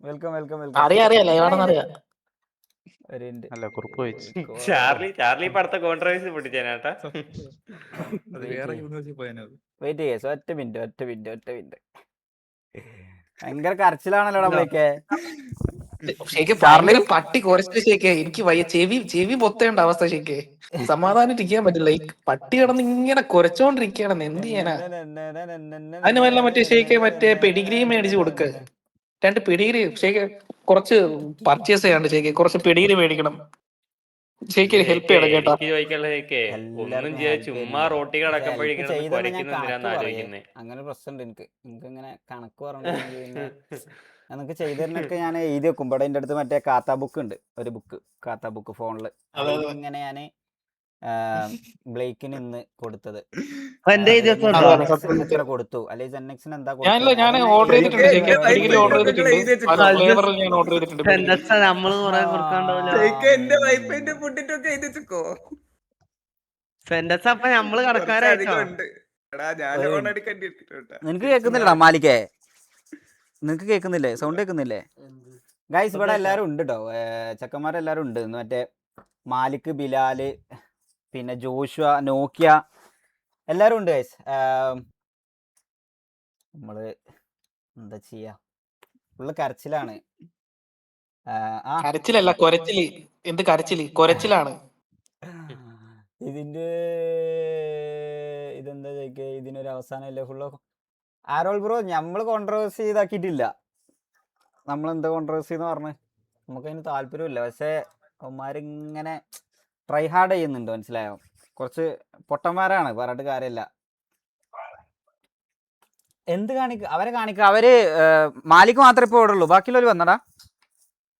Welcome welcome അറിയാം ലൈവാണെന്ന് അറിയാം. അല്ല കുറുപ്പ് വെച്ച് ചാർലി ഇപ്പൊ അടുത്ത കോൺട്രവേഴ്സി പൊട്ടിച്ചേനാട്ടാ. വെയിറ്റ് ചെയ്യ. ഒറ്റ മിനിറ്റ് ഭയങ്കര കരച്ചിലാണല്ലോടാ വിളിക്കേ. ചാർലി പട്ടി കുറച്ചിട്ട് ശേഖേ എനിക്ക് വയ്യ. ചെവി പൊത്തേണ്ട അവസ്ഥ ശേഖേ. സമാധാനം ഇരിക്കാൻ പറ്റില്ല. ഈ പട്ടി കിടന്ന് ഇങ്ങനെ കുരച്ചോണ്ടിരിക്കുകയാണെന്ന് എന്ത് ചെയ്യാനാ? അതിന് വല്ല മറ്റേ ഷേഖെ മറ്റേ പെഡിഗ്രി മേടിച്ചു കൊടുക്ക. 2 പെഡിഗ്രി ഷേഖെ കുറച്ച് പർച്ചേസ് ചെയ്യാണ്ട് ഷേഖെ. കുറച്ച് പെഡിഗ്രി മേടിക്കണം ഷേഖെ. ഹെൽപ്പ് ചെയ്യണം കേട്ടോ. ഒന്നും ചെയ്യാൻ ചുമ്മാ റോട്ടി കിടക്കുമ്പോഴേക്കും അങ്ങനെ പ്രശ്നമുണ്ട് എനിക്ക് ഇങ്ങനെ കണക്ക് പറഞ്ഞു. നമുക്ക് ചെയ്തതിനൊക്കെ ഞാൻ എഴുതി വെക്കും. ഇവിടെ എൻ്റെ അടുത്ത് മറ്റേ കാത്ത ബുക്ക് ഉണ്ട്, ഒരു കാത്ത ബുക്ക് ഫോണില്. ഇങ്ങനെ ഞാന് ബ്ലേക്കിന് ഇന്ന് കൊടുത്തത് എത്ര കൊടുത്തു, അല്ലെങ്കിൽ ജെന്നെക്സിന് എന്താ ഞാൻ ഓർഡർ ചെയ്തിട്ടുണ്ട്. നിനക്ക് കേൾക്കുന്നില്ലടാ മാലിക്കേ? നിനക്ക് കേൾക്കുന്നില്ലേ? സൗണ്ട് കേൾക്കുന്നില്ലേ ഗൈസ്? ഇവിടെ എല്ലാവരും ഉണ്ട് കേട്ടോ, ചെക്കന്മാരെല്ലാവരും ഉണ്ട്. മറ്റേ മാലിക്, ബിലാല്, പിന്നെ ജോഷുവ, നോക്കിയ എല്ലാവരും ഉണ്ട് ഗൈസ്. നമ്മള് എന്താ ചെയ്യാ, ഫുള്ള് കരച്ചിലാണ്. കരച്ചിലല്ല കൊരച്ചില്. എന്ത് കരച്ചില്? കൊരച്ചിലാണ്. ഇതെന്താ ചോദിക്കുക, ഇതിനൊരു അവസാനമല്ലേ? ഫുള്ള് ആരോൾ ബ്രോ നമ്മള് കോൺട്രവേഴ്സി ഇതാക്കിയിട്ടില്ല. നമ്മളെന്താ കോൺട്രവേഴ്സി എന്ന് പറഞ്ഞ് നമുക്കതിന് താല്പര്യമില്ല. പക്ഷേ അവന്മാരിങ്ങനെ ട്രൈ ഹാർഡ് ചെയ്യുന്നുണ്ട്, മനസ്സിലായോ? കുറച്ച് പൊട്ടന്മാരാണ്, പറഞ്ഞിട്ട് കാര്യമില്ല. എന്ത് അവരെ കാണിക്കുക. അവര് മാലിക് മാത്രമേ ഇപ്പോൾ ഇവിടെ ഉള്ളൂ, ബാക്കിയുള്ളവർ വന്നടാ.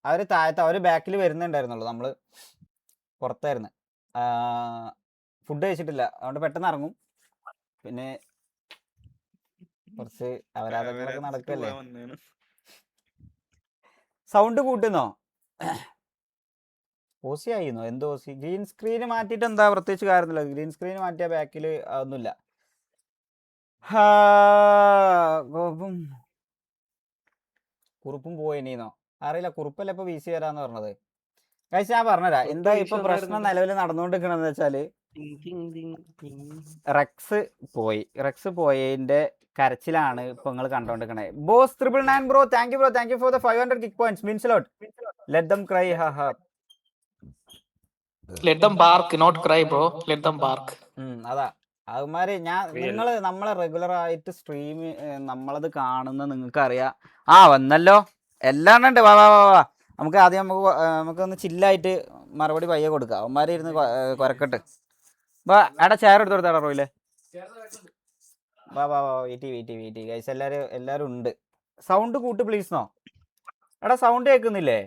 അവര് താഴത്ത്, അവര് ബാക്കിൽ വരുന്നുണ്ടായിരുന്നുള്ളൂ. നമ്മള് പുറത്തായിരുന്നു, ഫുഡ് കഴിച്ചിട്ടില്ല, അതുകൊണ്ട് പെട്ടെന്ന് ഇറങ്ങും. പിന്നെ കുറച്ച് അപരാധങ്ങളൊക്കെ നടക്കല്ലേ. സൗണ്ട് കൂട്ടുന്നോ? ഓസി ആയിരുന്നു. എന്ത് ഓസി? ഗ്രീൻ സ്ക്രീൻ മാറ്റിയിട്ട് എന്താ പ്രത്യേകിച്ച് കാര്യമൊന്നുമില്ല. ഗ്രീൻ സ്ക്രീൻ മാറ്റിയ ബാക്കിൽ അതൊന്നുമില്ല. കുറുപ്പും പോയിനീന്നോ അറിയില്ല. കുറുപ്പല്ല ഇപ്പൊ VC വരാന്ന് പറഞ്ഞത്. കഴിച്ച് ഞാൻ പറഞ്ഞുതരാം എന്താ ഇപ്പൊ പ്രശ്നം നിലവിൽ നടന്നുകൊണ്ടിരിക്കണെന്ന് വെച്ചാല്, റെക്സ് പോയതിന്റെ കരച്ചിലാണ് ഇപ്പൊ നിങ്ങൾ കണ്ടോണ്ടിരിക്കണേ. Boss 999 bro, thank you for the 500 kick points. Means lot. Let them cry. Let them bark not cry bro, let them bark. അതാ അവന്മാര് നമ്മളെ റെഗുലർ ആയിട്ട് സ്ട്രീം നമ്മളത് കാണുന്ന നിങ്ങൾക്ക് അറിയാം. വന്നല്ലോ, എല്ലാം ഉണ്ട്. വാ നമുക്ക് ആദ്യം നമുക്കൊന്ന് ചില്ലായിട്ട് മറുപടി പയ്യെ കൊടുക്കാം. അവന്മാര് ഇരുന്ന് കൊരക്കട്ട്. വാ എടാ ചെയർ എടുത്ത് കൊടുത്താടാ റോയിലെ. വാ വെയിറ്റ് ഗൈസ്. എല്ലാരും ഉണ്ട്. സൗണ്ട് കൂട്ട് പ്ലീസ് നോ. എടാ സൗണ്ട് കേൾക്കുന്നില്ലേ?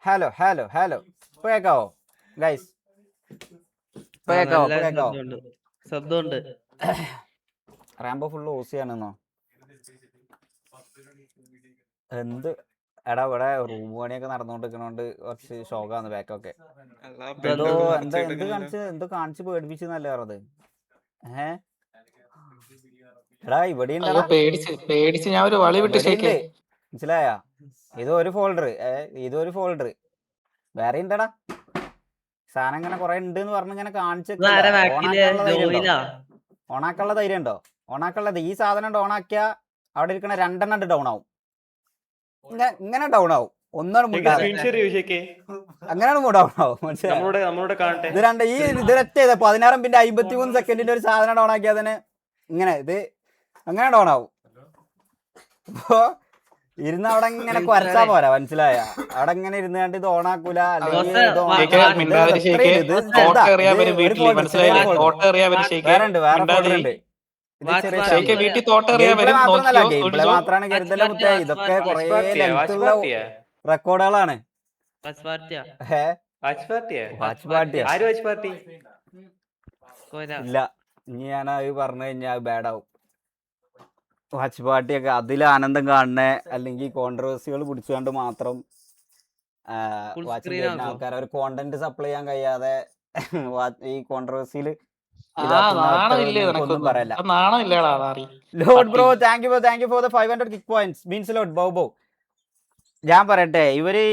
ഹലോ ഇപ്പൊ കേക്കാവോ ഗൈസ്? Rambo full ഓസിയാണെന്നോ? എന്ത് എടാ, ഇവിടെ റൂം പണിയൊക്കെ നടന്നുകൊണ്ടിരിക്കണോണ്ട് കുറച്ച് ഷോക്കാന്ന് ബാക്കൊക്കെ. എന്തോ കാണിച്ച് പേടിപ്പിച്ചെന്നല്ലേ പറഞ്ഞത്? എടാ ഇവിടെ മനസ്സിലായ? ഇതൊരു ഫോൾഡർ വേറെ ഉണ്ടടാ. സാധനം ഇങ്ങനെ കൊറേ ഉണ്ട് എന്ന് പറഞ്ഞ് ഇങ്ങനെ കാണിച്ച് ഓണാക്കാനുള്ള ധൈര്യം ഉണ്ടോ? ഓണാക്കാനുള്ളത് ഈ സാധനം ഓണാക്കിയാ അവിടെ ഇരിക്കണ 2 എണ്ണം ഡൗൺ ആവും. ഇങ്ങനെ ഡൗൺ ആവും. ഒന്നാണ് അങ്ങനെയാണ് ഡൗൺ ആവും. മനസ്സിലായി? ഇതൊരൊറ്റ 16 പിന്നെ 53 സെക്കൻഡിന്റെ ഒരു സാധനം ഡൗൺ ആക്കിയാ തന്നെ ഇങ്ങനെ അങ്ങനെ ഡൗൺ ആവും. അപ്പൊ ഇരുന്ന് അവിടെ ഇങ്ങനെ കുരച്ചാ പോരാ, മനസ്സിലായ? അവിടെ ഇങ്ങനെ ഇരുന്ന് കണ്ട് ഇത് ഓണാക്കൂല. വേറെ ഫോൾഡറുണ്ട്. മാത്രമല്ല ഗെയിം പ്ലേ മാത്രമാണ് കരുതല മുത്തേ. ഇതൊക്കെ കൊറേ ലെങ്ത്തുള്ള റെക്കോർഡുകളാണ്. ഇല്ല, ഇനി ഞാൻ അത് പറഞ്ഞു കഴിഞ്ഞാൽ അത് ബാഡാവും. വാച്ച് പാർട്ടിയൊക്കെ അതിൽ ആനന്ദം കാണുന്നേ, അല്ലെങ്കിൽ കോൺട്രവേഴ്സികൾ പിടിച്ചുകൊണ്ട് മാത്രം വാച്ച് ചെയ്യുന്ന ആൾക്കാർ, ഒരു കോണ്ടന്റ് സപ്ലൈ ചെയ്യാൻ കഴിയാതെ ഈ കോൺട്രവേഴ്സിയിൽ നാണമില്ലേ ഒന്നും നിനക്കൊന്നും? പറയല്ല. നാണമില്ലേടാ നാറി. Load bro thank you for the 500 kick points means load ബൗബോ. ഞാൻ പറയട്ടെ,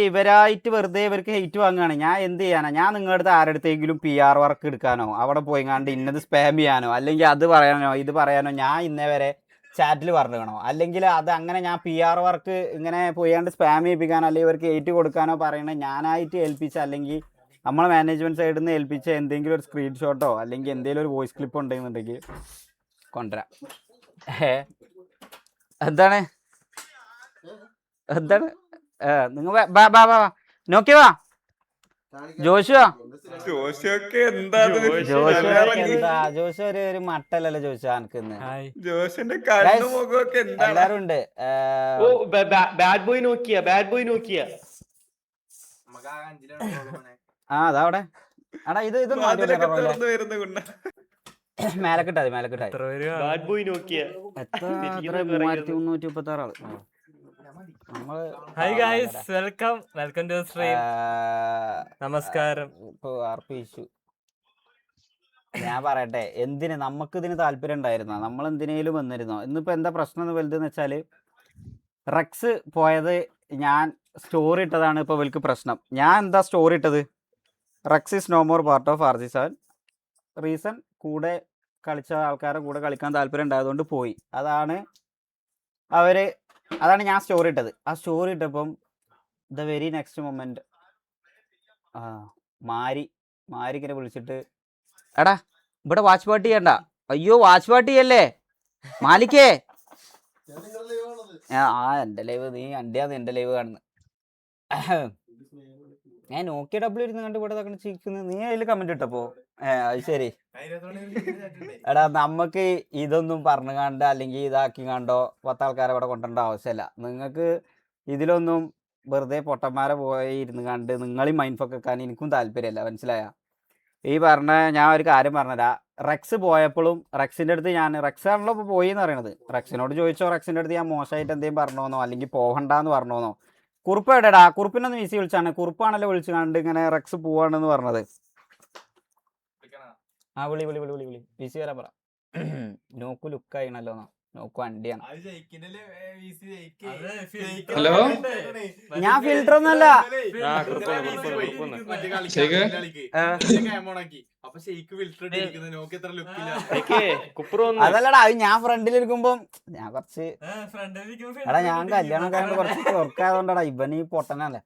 ഇവരായിട്ട് വെറുതെ ഇവർക്ക് ഹെയ്റ്റ് വാങ്ങുകയാണ്. ഞാൻ എന്ത് ചെയ്യാനാ? ഞാൻ നിങ്ങളുടെ അടുത്ത് ആരുടെടുത്തെങ്കിലും PR വർക്ക് എടുക്കാനോ അവിടെ പോയിങ്ങാണ്ട് ഇന്നത് സ്പാം ചെയ്യാനോ അല്ലെങ്കിൽ അത് പറയാനോ ഇത് പറയാനോ ഞാൻ ഇന്നേ വരെ ചാറ്റിൽ പറഞ്ഞു കാണോ? അല്ലെങ്കിൽ അത് അങ്ങനെ ഞാൻ PR വർക്ക് ഇങ്ങനെ പോയാണ്ട് സ്പാം ചെയ്യിപ്പിക്കാനോ അല്ലെങ്കിൽ ഇവർക്ക് ഹെയ്റ്റ് കൊടുക്കാനോ പറയണേ ഞാനായിട്ട് ഏൽപ്പിച്ച അല്ലെങ്കിൽ നമ്മളെ മാനേജ്മെന്റ് സൈഡിൽ നിന്ന് ഏൽപ്പിച്ച എന്തെങ്കിലും ഒരു സ്ക്രീൻഷോട്ടോ അല്ലെങ്കിൽ എന്തെങ്കിലും ഒരു വോയിസ് ക്ലിപ്പ് ഉണ്ടെന്നുണ്ടെങ്കിൽ കൊണ്ടുവരാം. എന്താണ് നിങ്ങൾ നോക്കിയ വാ ജോഷുവാ. ജോഷു ഒരു മട്ടല്ലല്ലോ ജോഷു അനക്കിന്ന്. എല്ലാരും ഉണ്ട്. ബാഡ് ബോയ് നോക്കിയ അതാ അവിടെ. എടാ ഇത് മേലക്കിട്ടാതി ബാഡ് ബോയ് നോക്കിയ എത്ര 3336 ആള്. Hi guys, welcome to stream. നമസ്കാരം. ഞാൻ പറയട്ടെ, എന്തിന് നമുക്ക് ഇതിന് താല്പര്യം ഉണ്ടായിരുന്നോ? നമ്മൾ എന്തിനേലും വന്നിരുന്നോ? ഇന്നിപ്പോ എന്താ പ്രശ്നം വലുതെന്ന് വെച്ചാല് റെക്സ് പോയത് ഞാൻ സ്റ്റോറി ഇട്ടതാണ് ഇപ്പൊ ഇവർക്ക് പ്രശ്നം. ഞാൻ എന്താ സ്റ്റോറി ഇട്ടത്? Rex is no more part of RG7 reason കൂടെ കളിച്ച ആൾക്കാരുടെ കൂടെ കളിക്കാൻ താല്പര്യം ഉണ്ടായതുകൊണ്ട് പോയി. അതാണ് ഞാൻ സ്റ്റോറി ഇട്ടത്. ആ സ്റ്റോറി ഇട്ടപ്പം ദ വെരി നെക്സ്റ്റ് മൊമെന്റ് മാരിക്കിനെ വിളിച്ചിട്ട് എടാ ഇവിടെ വാച്ച് പാർട്ടി ചെയ്യണ്ട. അയ്യോ വാച്ച് പാർട്ടി ചെയ്യല്ലേ മാലിക്കേ. എൻ്റെ ലൈവ് നീ അണ്ടിയാന്ന് എൻ്റെ ലൈവ് കാണുന്നത്. ഞാൻ നോക്കിയ W ഇരുന്ന് കണ്ട് ഇവിടെ തക്കണ ചിരിക്കുന്നത്. നീ അതിൽ കമന്റ് ഇട്ടപ്പോ അത് ശരി. എടാ നമുക്ക് ഇതൊന്നും പറഞ്ഞു കണ്ട് അല്ലെങ്കിൽ ഇതാക്കി കണ്ടോ 10 ആൾക്കാരെ ഇവിടെ കൊണ്ടുവരേണ്ട ആവശ്യമില്ല. നിങ്ങൾക്ക് ഇതിലൊന്നും വെറുതെ പൊട്ടന്മാരെ പോയി ഇരുന്ന് കണ്ട് നിങ്ങളീ മൈൻഡ് ഫൊക്കെ വെക്കാൻ എനിക്കും താല്പര്യമില്ല. മനസ്സിലായ? ഈ ഞാൻ ഒരു കാര്യം പറഞ്ഞുതരാ. റെക്സ് പോയപ്പോഴും റെക്സിൻ്റെ അടുത്ത് റെക്സ് ആണല്ലോ ഇപ്പോൾ പോയി എന്ന് പറയണത്. റെക്സിനോട് ചോദിച്ചോ റെക്സിൻ്റെ അടുത്ത് ഞാൻ മോശമായിട്ട് എന്തെങ്കിലും പറഞ്ഞോന്നോ അല്ലെങ്കിൽ പോകണ്ടെന്ന് പറഞ്ഞോന്നോ? കുറുപ്പ് എവിടെടാ? കുറുപ്പിനൊന്ന് വീസി വിളിച്ചാണ്. കുറുപ്പാണല്ലോ വിളിച്ചു കണ്ട് ഇങ്ങനെ റെക്സ് പോവാണെന്ന് പറഞ്ഞത്. വിളി വീസി വരാൻ പറ. നോക്കു ലുക്കായിണല്ലോ. നോക്കു വണ്ടിയാണ്. ഹലോ, ഞാൻ ഫിൽറ്റർ ഒന്നല്ല. അതല്ലടാ, അത് ഞാൻ ഫ്രണ്ടിലിരിക്കുമ്പോ ഞാൻ കുറച്ച് ഞാൻ കല്യാണം കഴിഞ്ഞ കുറച്ച് വർക്കായതുകൊണ്ടാടാ. ഇവന് ഈ പൊട്ടനല്ലേ.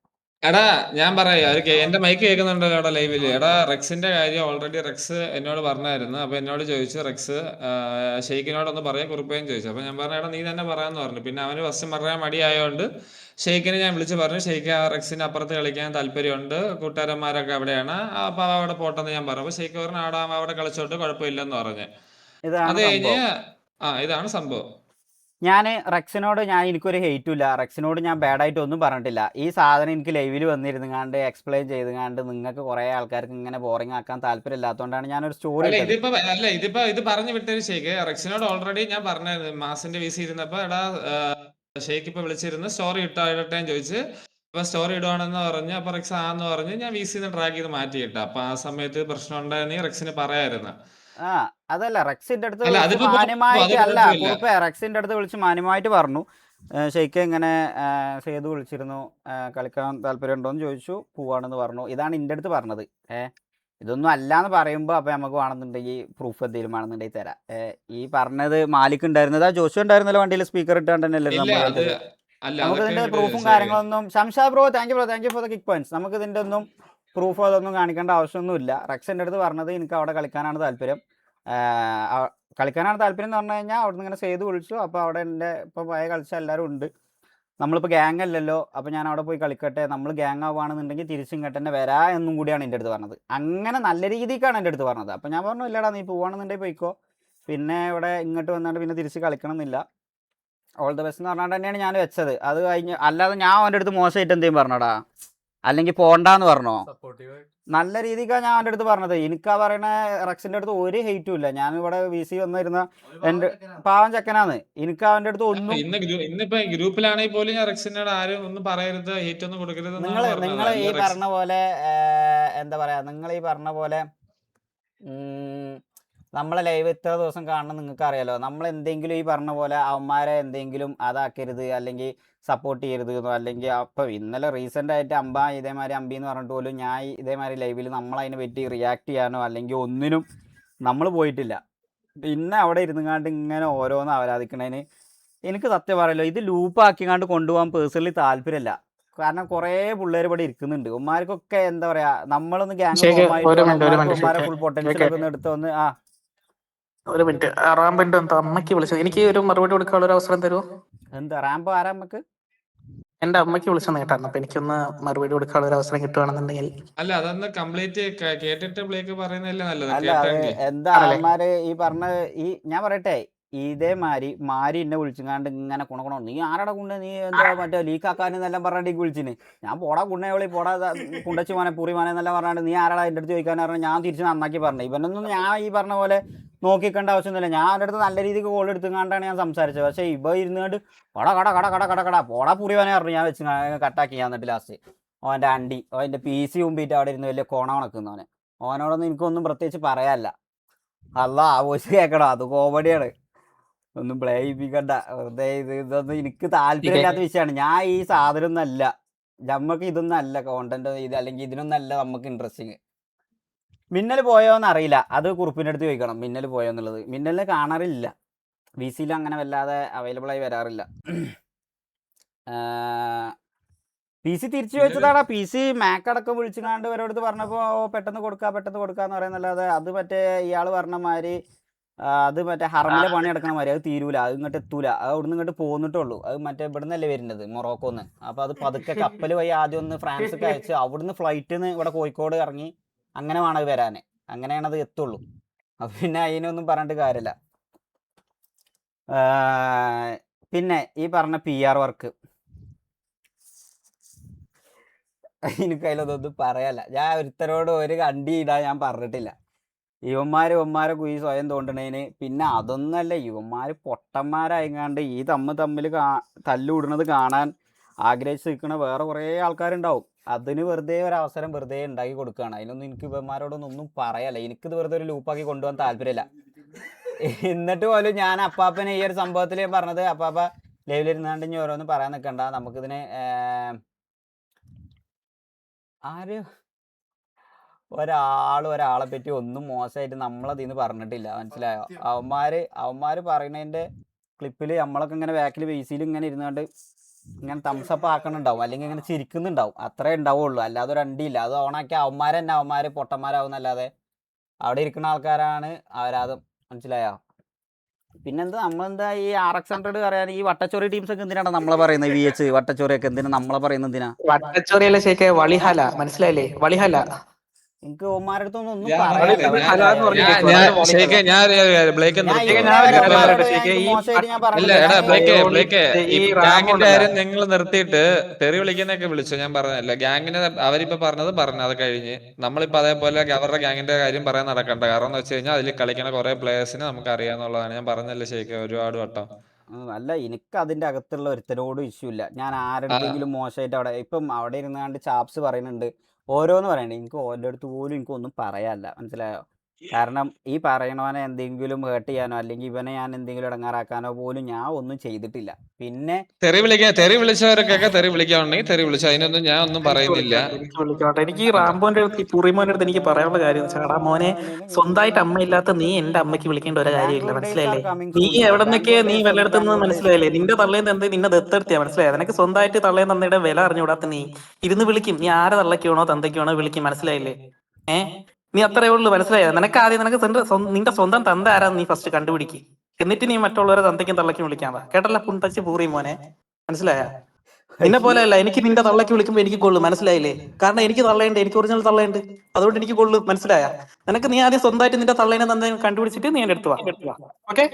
എടാ ഞാൻ പറയാ, എന്റെ മൈക്ക് കേൾക്കുന്നുണ്ടോ അവിടെ ലൈവില്? എടാ റെക്സിന്റെ കാര്യം ഓൾറെഡി റെക്സ് എന്നോട് പറഞ്ഞായിരുന്നു. അപ്പൊ എന്നോട് ചോദിച്ചു റെക്സ് ഷെയ്ഖിനോടൊന്ന് പറയാൻ കുറിപ്പേന്ന് ചോദിച്ചു. അപ്പൊ ഞാൻ പറഞ്ഞു എടാ നീ തന്നെ പറയാന്ന് പറഞ്ഞു. പിന്നെ അവന് ഫസ്റ്റ് പറയാൻ മടിയായോണ്ട് ഷെയ്ഖിനെ ഞാൻ വിളിച്ച് പറഞ്ഞു ഷെയ്ഖ് റെക്സിന്റെ അപ്പുറത്ത് കളിക്കാൻ താല്പര്യമുണ്ട്, കൂട്ടുകാരന്മാരൊക്കെ അവിടെയാണ്, അപ്പൊ അവിടെ പോട്ടെന്ന് ഞാൻ പറഞ്ഞു. അപ്പൊ ഷെയ്ഖ് പറഞ്ഞു അവിടെ കളിച്ചോട്ട് കുഴപ്പമില്ലെന്ന് പറഞ്ഞ്. അത് കഴിഞ്ഞ് ഇതാണ് സംഭവം. ഞാൻ റെക്സിനോട് എനിക്കൊരു ഹെയ്റ്റും ഇല്ല. റെക്സിനോട് ഞാൻ ബാഡായിട്ട് ഒന്നും പറഞ്ഞിട്ടില്ല. ഈ സാധനം എനിക്ക് ലൈവിൽ വന്നിരുന്നുകാണ്ട് എക്സ്പ്ലെയിൻ ചെയ്തുകാണ്ട് നിങ്ങൾക്ക് കുറെ ആൾക്കാർക്ക് ഇങ്ങനെ ബോറിംഗ് ആക്കാൻ താല്പര്യം ഇല്ലാത്തതുകൊണ്ടാണ് ഞാനൊരു സ്റ്റോറി. ഇത് പറഞ്ഞു വിട്ടൊരു ഷെയ്ഖ് റെക്സിനോട് ഓൾറെഡി ഞാൻ പറഞ്ഞായിരുന്നു. മാസിന്റെ VC ഇരുന്നപ്പോ എടാ ഷെയ്ഖ് ഇപ്പൊ വിളിച്ചിരുന്നു സ്റ്റോറി ഇട്ടേട്ടേന്ന് ചോദിച്ച്. അപ്പൊ സ്റ്റോറി ഇടുവാണെന്ന് പറഞ്ഞ് അപ്പൊ റെക്സ് ആന്ന് പറഞ്ഞ് ഞാൻ VCന്ന് ട്രാക്ക് ചെയ്ത് മാറ്റിയിട്ട. അപ്പൊ ആ സമയത്ത് പ്രശ്നം ഉണ്ടായെന്ന് റെക്സിന് പറയായിരുന്നു. അതല്ല റെക്സിന്റെ അടുത്ത് മാന്യമായിട്ട് അല്ല കുറുപ്പേ, റെക്സിന്റെ അടുത്ത് വിളിച്ച് മാന്യമായിട്ട് പറഞ്ഞു ഷെയ്ഖ് ഇങ്ങനെ സേതു വിളിച്ചിരുന്നു കളിക്കാൻ താല്പര്യം ഉണ്ടോന്ന് ചോദിച്ചു, പോവാണെന്ന് പറഞ്ഞു. ഇതാണ് എൻ്റെ അടുത്ത് പറഞ്ഞത്. ഇതൊന്നും അല്ലാന്ന് പറയുമ്പോ അപ്പൊ നമുക്ക് വേണമെന്നുണ്ടെങ്കിൽ പ്രൂഫ് എന്തെങ്കിലും വേണമെന്നുണ്ടെങ്കിൽ തരാം. ഈ പറഞ്ഞത് മാലിക് ഉണ്ടായിരുന്നതാ ജോഷു ഉണ്ടായിരുന്നല്ലോ വണ്ടിയിൽ സ്പീക്കർ ഇട്ടാണ്ട് തന്നെയല്ലേ നമുക്ക് ഇതിന്റെ പ്രൂഫും കാര്യങ്ങളൊന്നും. Shamsha bro thank you for the kick points. നമുക്ക് ഇതിന്റെ ഒന്നും പ്രൂഫ് അതൊന്നും കാണിക്കേണ്ട ആവശ്യമൊന്നുമില്ല. റെക്സിൻ്റെ അടുത്ത് പറഞ്ഞത് എനിക്ക് അവിടെ കളിക്കാനാണ് താല്പര്യം. എന്ന് പറഞ്ഞു കഴിഞ്ഞാൽ അവിടെ നിന്ന് ഇങ്ങനെ ചെയ്ത് വിളിച്ചു. അപ്പോൾ അവിടെ എൻ്റെ ഇപ്പോൾ പഴയ കളിച്ച എല്ലാവരും ഉണ്ട്. നമ്മളിപ്പോൾ ഗ്യാങ് അല്ലല്ലോ, അപ്പോൾ ഞാൻ അവിടെ പോയി കളിക്കട്ടെ, നമ്മൾ ഗ്യാങ് ആവുകയാണെന്നുണ്ടെങ്കിൽ തിരിച്ചിങ്ങോട്ട് തന്നെ വരാ എന്നും കൂടിയാണ് എൻ്റെ അടുത്ത് പറഞ്ഞത്. അങ്ങനെ നല്ല രീതിക്കാണ് എൻ്റെ അടുത്ത് പറഞ്ഞത്. അപ്പോൾ ഞാൻ പറഞ്ഞു ഇല്ലടാ നീ പോവുകയാണെന്നുണ്ടെങ്കിൽ പോയിക്കോ, പിന്നെ ഇവിടെ ഇങ്ങോട്ട് വന്നിട്ട് പിന്നെ തിരിച്ച് കളിക്കണം എന്നില്ല, ഓൾ ദ ബെസ്റ്റ് എന്ന് പറഞ്ഞാൽ തന്നെയാണ് ഞാൻ വെച്ചത്. അത് കഴിഞ്ഞ് അല്ലാതെ ഞാൻ അവൻ്റെ അടുത്ത് മോശമായിട്ട് എന്തെങ്കിലും പറഞ്ഞോടാ അല്ലെങ്കിൽ പോണ്ടാന്ന് പറഞ്ഞോ? നല്ല രീതിക്കാണ് ഞാൻ അവൻ്റെ അടുത്ത് പറഞ്ഞത്. എനിക്കാ പറയണ റെക്സിന്റെ അടുത്ത് ഒരു ഹെയ്റ്റും ഇല്ല. ഞാൻ ഇവിടെ VC വന്നിരുന്ന എന്റെ പാവം ചെക്കനാന്ന്. എനിക്ക് അവൻ്റെ അടുത്ത് ഒന്നും ഇന്നിപ്പോ ഗ്രൂപ്പിലാണെങ്കിൽ പോലും ഞാൻ റെക്സിനോട് ആരും ഒന്നും പറയരുത്, ഹെയ്റ്റ് ഒന്നും കൊടുക്കരുത്. നിങ്ങൾ ഈ പറഞ്ഞ പോലെ എന്താ പറയാ, നിങ്ങൾ ഈ പറഞ്ഞ പോലെ നമ്മളെ ലൈവ് ഇത്ര ദിവസം കാണണം നിങ്ങൾക്ക് അറിയാലോ. നമ്മൾ എന്തെങ്കിലും ഈ പറഞ്ഞ പോലെ അവന്മാരെ എന്തെങ്കിലും അതാക്കരുത്, അല്ലെങ്കിൽ സപ്പോർട്ട് ചെയ്യരുത് എന്നോ, അല്ലെങ്കിൽ അപ്പോൾ ഇന്നലെ റീസെൻ്റ് ആയിട്ട് ഇതേമാതിരി അമ്പി എന്ന് പറഞ്ഞിട്ട് പോലും ഞാൻ ഇതേമാതിരി ലൈവിൽ നമ്മളതിനെ പറ്റി റിയാക്ട് ചെയ്യാനോ അല്ലെങ്കിൽ ഒന്നിനും നമ്മൾ പോയിട്ടില്ല. പിന്നെ അവിടെ ഇരുന്നുകാണ്ട് ഇങ്ങനെ ഓരോന്ന് ആരാധിക്കണതിന് എനിക്ക് സത്യം പറയല്ലോ, ഇത് ലൂപ്പാക്കിക്കാണ്ട് കൊണ്ടുപോകാൻ പേഴ്സണലി താല്പര്യമില്ല. കാരണം കുറേ പിള്ളേർ ഇവിടെ ഇരിക്കുന്നുണ്ട്. ഉമ്മാർക്കൊക്കെ എന്താ പറയാ, നമ്മളൊന്ന് ഗ്യാങ് ഉമ്മാരെ ഫുൾ പൊട്ടൻഷ്യലൊക്കെ ഒന്ന് എടുത്തൊന്ന് ഒരു മിനിറ്റ്. റാമ്പിന്റെ എന്താ അമ്മയ്ക്ക് വിളിച്ചത്, എനിക്ക് ഒരു മറുപടി കൊടുക്കാനുള്ള ഒരു അവസരം തരുമോ? എന്താ റാമ്പോ ആരാ നമുക്ക്? എന്റെ അമ്മയ്ക്ക് വിളിച്ചെന്ന് കേട്ടായിരുന്നു. അപ്പൊ എനിക്കൊന്ന് മറുപടി കൊടുക്കാനുള്ള ഒരു അവസരം കിട്ടുവാണെന്നുണ്ടെങ്കിൽ. അല്ല, അതൊന്ന് കംപ്ലീറ്റ് കേട്ടിട്ട് ബ്ലേക്ക് പറയുന്നതല്ലേ നല്ലത്. അല്ല അത് എന്താ അവന്മാര് ഈ പറഞ്ഞ ഞാൻ പറയട്ടെ, ഇതേമാതിരി മാരി എന്നെ വിളിച്ചുങ്ങാണ്ട് ഇങ്ങനെ കുണക്കുണോ, നീ ആരുടെ കുണ്ട, നീ എന്താ മറ്റേ ലീക്കാക്കാനെന്നെല്ലാം പറഞ്ഞിട്ട് വിളിച്ചിന്. ഞാൻ പോടാ കുണ്ണയോളി, പോടാ കുണ്ടച്ചു മോനെ പൂറി മോനെ എന്നെല്ലാം പറഞ്ഞാണ്ട് നീ ആരാടാ എൻ്റെ അടുത്ത് ചോദിക്കാൻ പറഞ്ഞാൽ ഞാൻ തിരിച്ച് നന്നാക്കി പറഞ്ഞു. ഇവനൊന്നും ഞാൻ ഈ പറഞ്ഞ പോലെ നോക്കിക്കേണ്ട ആവശ്യമൊന്നുമില്ല. ഞാൻ എൻ്റെ അടുത്ത് നല്ല രീതിക്ക് കോൾ എടുത്തുകൊണ്ടാണ് ഞാൻ സംസാരിച്ചത്. പക്ഷേ ഇവ ഇരുന്നുകൊണ്ട് പോടാ പൂറിവാനെ പറഞ്ഞു. ഞാൻ വെച്ച് കട്ടാക്കി. ഞാൻ എന്നിട്ട് ലാസ്റ്റ് അവൻ്റെ അണ്ടി അവൻ്റെ PC മുമ്പിട്ട് അവിടെ ഇരുന്ന് വലിയ കോണ കണക്കുന്നവനെ. അവനോടൊന്നും എനിക്കൊന്നും പ്രത്യേകിച്ച് പറയാനില്ല. അല്ല ആ വോയിസ് കേൾക്കണോ, അത് കോമഡിയാണ്. ഒന്നും പ്ലേ ചെയ്യിപ്പിക്കണ്ട വെറുതെ. ഇതൊന്നും എനിക്ക് താല്പര്യമില്ലാത്ത വിഷയമാണ്. ഞാൻ ഈ സാധനം ഒന്നും അല്ല, നമുക്ക് ഇതൊന്നും അല്ല കോണ്ടന്റ് ഇത്, അല്ലെങ്കിൽ ഇതിനൊന്നും അല്ല നമുക്ക് ഇൻട്രസ്റ്റിങ്. മിന്നൽ പോയോന്ന് അറിയില്ല, അത് കുറുപ്പിൻ്റെ അടുത്ത് ചോദിക്കണം മിന്നൽ പോയോന്നുള്ളത്. മിന്നലിനെ കാണാറില്ല, VCയിൽ അങ്ങനെ വല്ലാതെ അവൈലബിൾ ആയി വരാറില്ല. PC തിരിച്ചു വെച്ചതാടാ. PC മാക് അടക്കം വിളിച്ചുകാണ്ട് ഇവരോടത്ത് പറഞ്ഞപ്പോൾ പെട്ടെന്ന് കൊടുക്കാന്ന് പറയുന്നല്ലാതെ അത് മറ്റേ ഇയാൾ പറഞ്ഞ മാതിരി അത് മറ്റേ ഹറമിലെ പണി നടക്കണ മാതിരി അത് തീരൂല, അത് ഇങ്ങോട്ട് എത്തൂല. അത് അവിടുന്ന് ഇങ്ങോട്ട് പോന്നിട്ടുള്ളൂ. അത് മറ്റേ ഇവിടെ നിന്നല്ലേ വരുന്നത്, മൊറോക്കോന്ന്. അപ്പോൾ അത് പതുക്കെ കപ്പൽ വഴി ആദ്യം ഒന്ന് ഫ്രാൻസൊക്കെ അയച്ച് അവിടുന്ന് ഫ്ലൈറ്റിന്ന് ഇവിടെ കോഴിക്കോട് ഇറങ്ങി അങ്ങനെ വേണം അത് വരാൻ. അങ്ങനെയാണത് എത്തുള്ളൂ. അപ്പം പിന്നെ അതിനൊന്നും പറഞ്ഞിട്ട് കാര്യമില്ല. പിന്നെ ഈ പറഞ്ഞ PR വർക്ക് എനിക്ക് അതിലൊന്നും പറയാല്ല. ഞാൻ ഒരുത്തരോട് ഒരു കണ്ടി ഇടാൻ ഞാൻ പറഞ്ഞിട്ടില്ല. ഇവന്മാരെ കുയി സ്വയം തോണ്ടണേന്. പിന്നെ അതൊന്നല്ല, ഇവന്മാർ പൊട്ടന്മാരായിങ്ങാണ്ട് ഈ തമ്മിൽ തല്ലുകൂടുന്നത് കാണാൻ ആഗ്രഹിച്ച് നിൽക്കണ വേറെ കുറേ ആൾക്കാരുണ്ടാവും. അതിന് വെറുതെ ഒരവസരം വെറുതെ ഉണ്ടാക്കി കൊടുക്കുകയാണ്. അതിനൊന്നും എനിക്ക് ഇവന്മാരോടൊന്നും ഒന്നും പറയാല്ല. എനിക്കിത് വെറുതെ ഒരു ലൂപ്പാക്കി കൊണ്ടുപോകാൻ താല്പര്യമില്ല. എന്നിട്ട് പോലും ഞാൻ അപ്പാപ്പനെ ഈ ഒരു സംഭവത്തിൽ പറഞ്ഞത്, അപ്പാപ്പ ലൈവിലിരുന്നാണ്ട് ഇനി ഓരോന്ന് പറയാൻ നിൽക്കണ്ട, നമുക്കിതിന് ഒരാളെ പറ്റി ഒന്നും മോശമായിട്ട് നമ്മളതിന്ന് പറഞ്ഞിട്ടില്ല, മനസ്സിലായോ? അവന്മാര് പറയുന്നതിന്റെ ക്ലിപ്പിൽ നമ്മളൊക്കെ ഇങ്ങനെ ബാക്കിൽ VCയിൽ ഇങ്ങനെ ഇരുന്നുകൊണ്ട് ഇങ്ങനെ തംസപ്പ് ആക്കണുണ്ടാവും, അല്ലെങ്കിൽ ഇങ്ങനെ ചിരിക്കുന്നുണ്ടാവും. അത്രേ ഉണ്ടാവുള്ളൂ, അല്ലാതെ ഒരു അണ്ടിയില്ല. അത് ഓണാക്കി അവന്മാര് പൊട്ടന്മാരാവുന്നല്ലാതെ അവിടെ ഇരിക്കുന്ന ആൾക്കാരാണ് അവരാതും, മനസ്സിലായോ? പിന്നെന്താ നമ്മളെന്താ ഈ RX100 പറയാൻ ഈ വട്ടച്ചോറി ടീംസ് ഒക്കെ എന്തിനാണ് നമ്മളെ പറയുന്നത്? VH വട്ടച്ചോറിയൊക്കെ എന്തിനാ നമ്മളെ പറയുന്നത്? എന്തിനാ വട്ടച്ചോറിയല്ലേ ശരിക്കും? വളിഹല മനസ്സിലായില്ലേ? വളിഹല. എനിക്ക് ഓമാരുടെ അടുത്തൊന്നും ഒന്നും ഞാൻ ഗാങ്ങിന്റെ കാര്യം നിങ്ങൾ നിർത്തിയിട്ട് തെറി വിളിക്കുന്നൊക്കെ വിളിച്ചു. ഞാൻ പറഞ്ഞല്ല, ഗാങ്ങിനെ അവരിപ്പോ പറഞ്ഞത് അത് കഴിഞ്ഞ് നമ്മളിപ്പോ അതേപോലെ അവരുടെ ഗാങ്ങിന്റെ കാര്യം പറയാൻ നടക്കണ്ട. കാരണം എന്ന് വെച്ച് കഴിഞ്ഞാൽ അതിൽ കളിക്കുന്ന കുറെ പ്ലേയേഴ്സിന് നമുക്ക് അറിയാന്നുള്ളതാണ്. ഞാൻ പറഞ്ഞല്ലേ ശരിക്കും ഒരുപാട് വട്ടം. അല്ല, എനിക്ക് അതിന്റെ അകത്തുള്ള ഒരുത്തരോടും ഇഷ്യൂ ഇല്ല. ഞാൻ ആരുടെങ്കിലും മോശമായിട്ട് ഇപ്പം അവിടെ ഇരുന്നാണ്ട് ചാപ്സ് പറയുന്നുണ്ട്, ഓരോന്ന് പറയണ്ടേ. എനിക്ക് ഓരോ അടുത്ത് പോലും എനിക്കൊന്നും പറയാനില്ല, മനസ്സിലായോ? കാരണം ഈ പറയണവനെ എന്തെങ്കിലും ഹേർട്ട് ചെയ്യാനോ അല്ലെങ്കിൽ ഇവനെ ഞാൻ എന്തെങ്കിലും ഇടങ്ങാറാക്കാനോ പോലും ഞാൻ ഒന്നും ചെയ്തിട്ടില്ല. പിന്നെ തെറി വിളിച്ചവർക്കൊക്കെ തെറി വിളിക്കാനുണ്ടെങ്കിൽ തെറി വിളിച്ചു, അതിനൊന്നും ഞാൻ ഒന്നും പറയുന്നില്ല. എനിക്ക് റാംബോന്റെ അടുത്ത്, ഈ പുറിമോന്റെ അടുത്ത് എനിക്ക് പറയാനുള്ള കാര്യം ചേട്ടാ, മോനെ സ്വന്തമായിട്ട് അമ്മയില്ലാത്ത നീ എന്റെ അമ്മയ്ക്ക് വിളിക്കേണ്ട ഒരു കാര്യമില്ല, മനസ്സിലായില്ലേ? നീ എവിടെ നിന്നൊക്കെയാ നീ വല്ലയിടത്തുനിന്ന്, മനസ്സിലായില്ലേ? നിന്റെ തള്ളേന്ന് എന്ത് നിന്നെ ദത്തെടുത്തിയാ, മനസ്സിലായോ? നിനക്ക് സ്വന്തമായിട്ട് തള്ളേന്ന് തന്നയുടെ വില അറിഞ്ഞുകൂടാത്ത നീ ഇരുന്ന് വിളിക്കും. നീ ആരെ തള്ളയ്ക്കാണോ തന്തയ്ക്കാണോ വിളിക്കും, മനസ്സിലായില്ലേ? നീ അത്രേ ഉള്ളൂ, മനസ്സിലായോ? നിനക്ക് ആദ്യം നിന്റെ സ്വന്തം തന്ത ആരാന്ന് നീ ഫസ്റ്റ് കണ്ടുപിടിക്കും. എന്നിട്ട് നീ മറ്റുള്ളവരെ തന്തയ്ക്കും തള്ളയ്ക്കും വിളിക്കാൻ വാ, കേട്ടല്ല? പുണ്ടച്ച് പൂറി മോനെ, മനസ്സിലായ? നിന്നെ പോലെ അല്ല, എനിക്ക് നിന്റെ തള്ളയ്ക്ക് വിളിക്കുമ്പോൾ എനിക്ക് കൊള്ളു, മനസ്സിലായില്ലേ? കാരണം എനിക്ക് തള്ളയുണ്ട്, എനിക്ക് ഒറിജിനൽ തള്ളയുണ്ട്, അതുകൊണ്ട് എനിക്ക് കൊള്ളു, മനസ്സിലായ? നിനക്ക് നീ ആദ്യം സ്വന്തമായിട്ട് നിന്റെ തള്ളേനെ തന്നെ കണ്ടുപിടിച്ചിട്ട് നീ എന്റെ അടുത്ത് വാ, ഓക്കെ?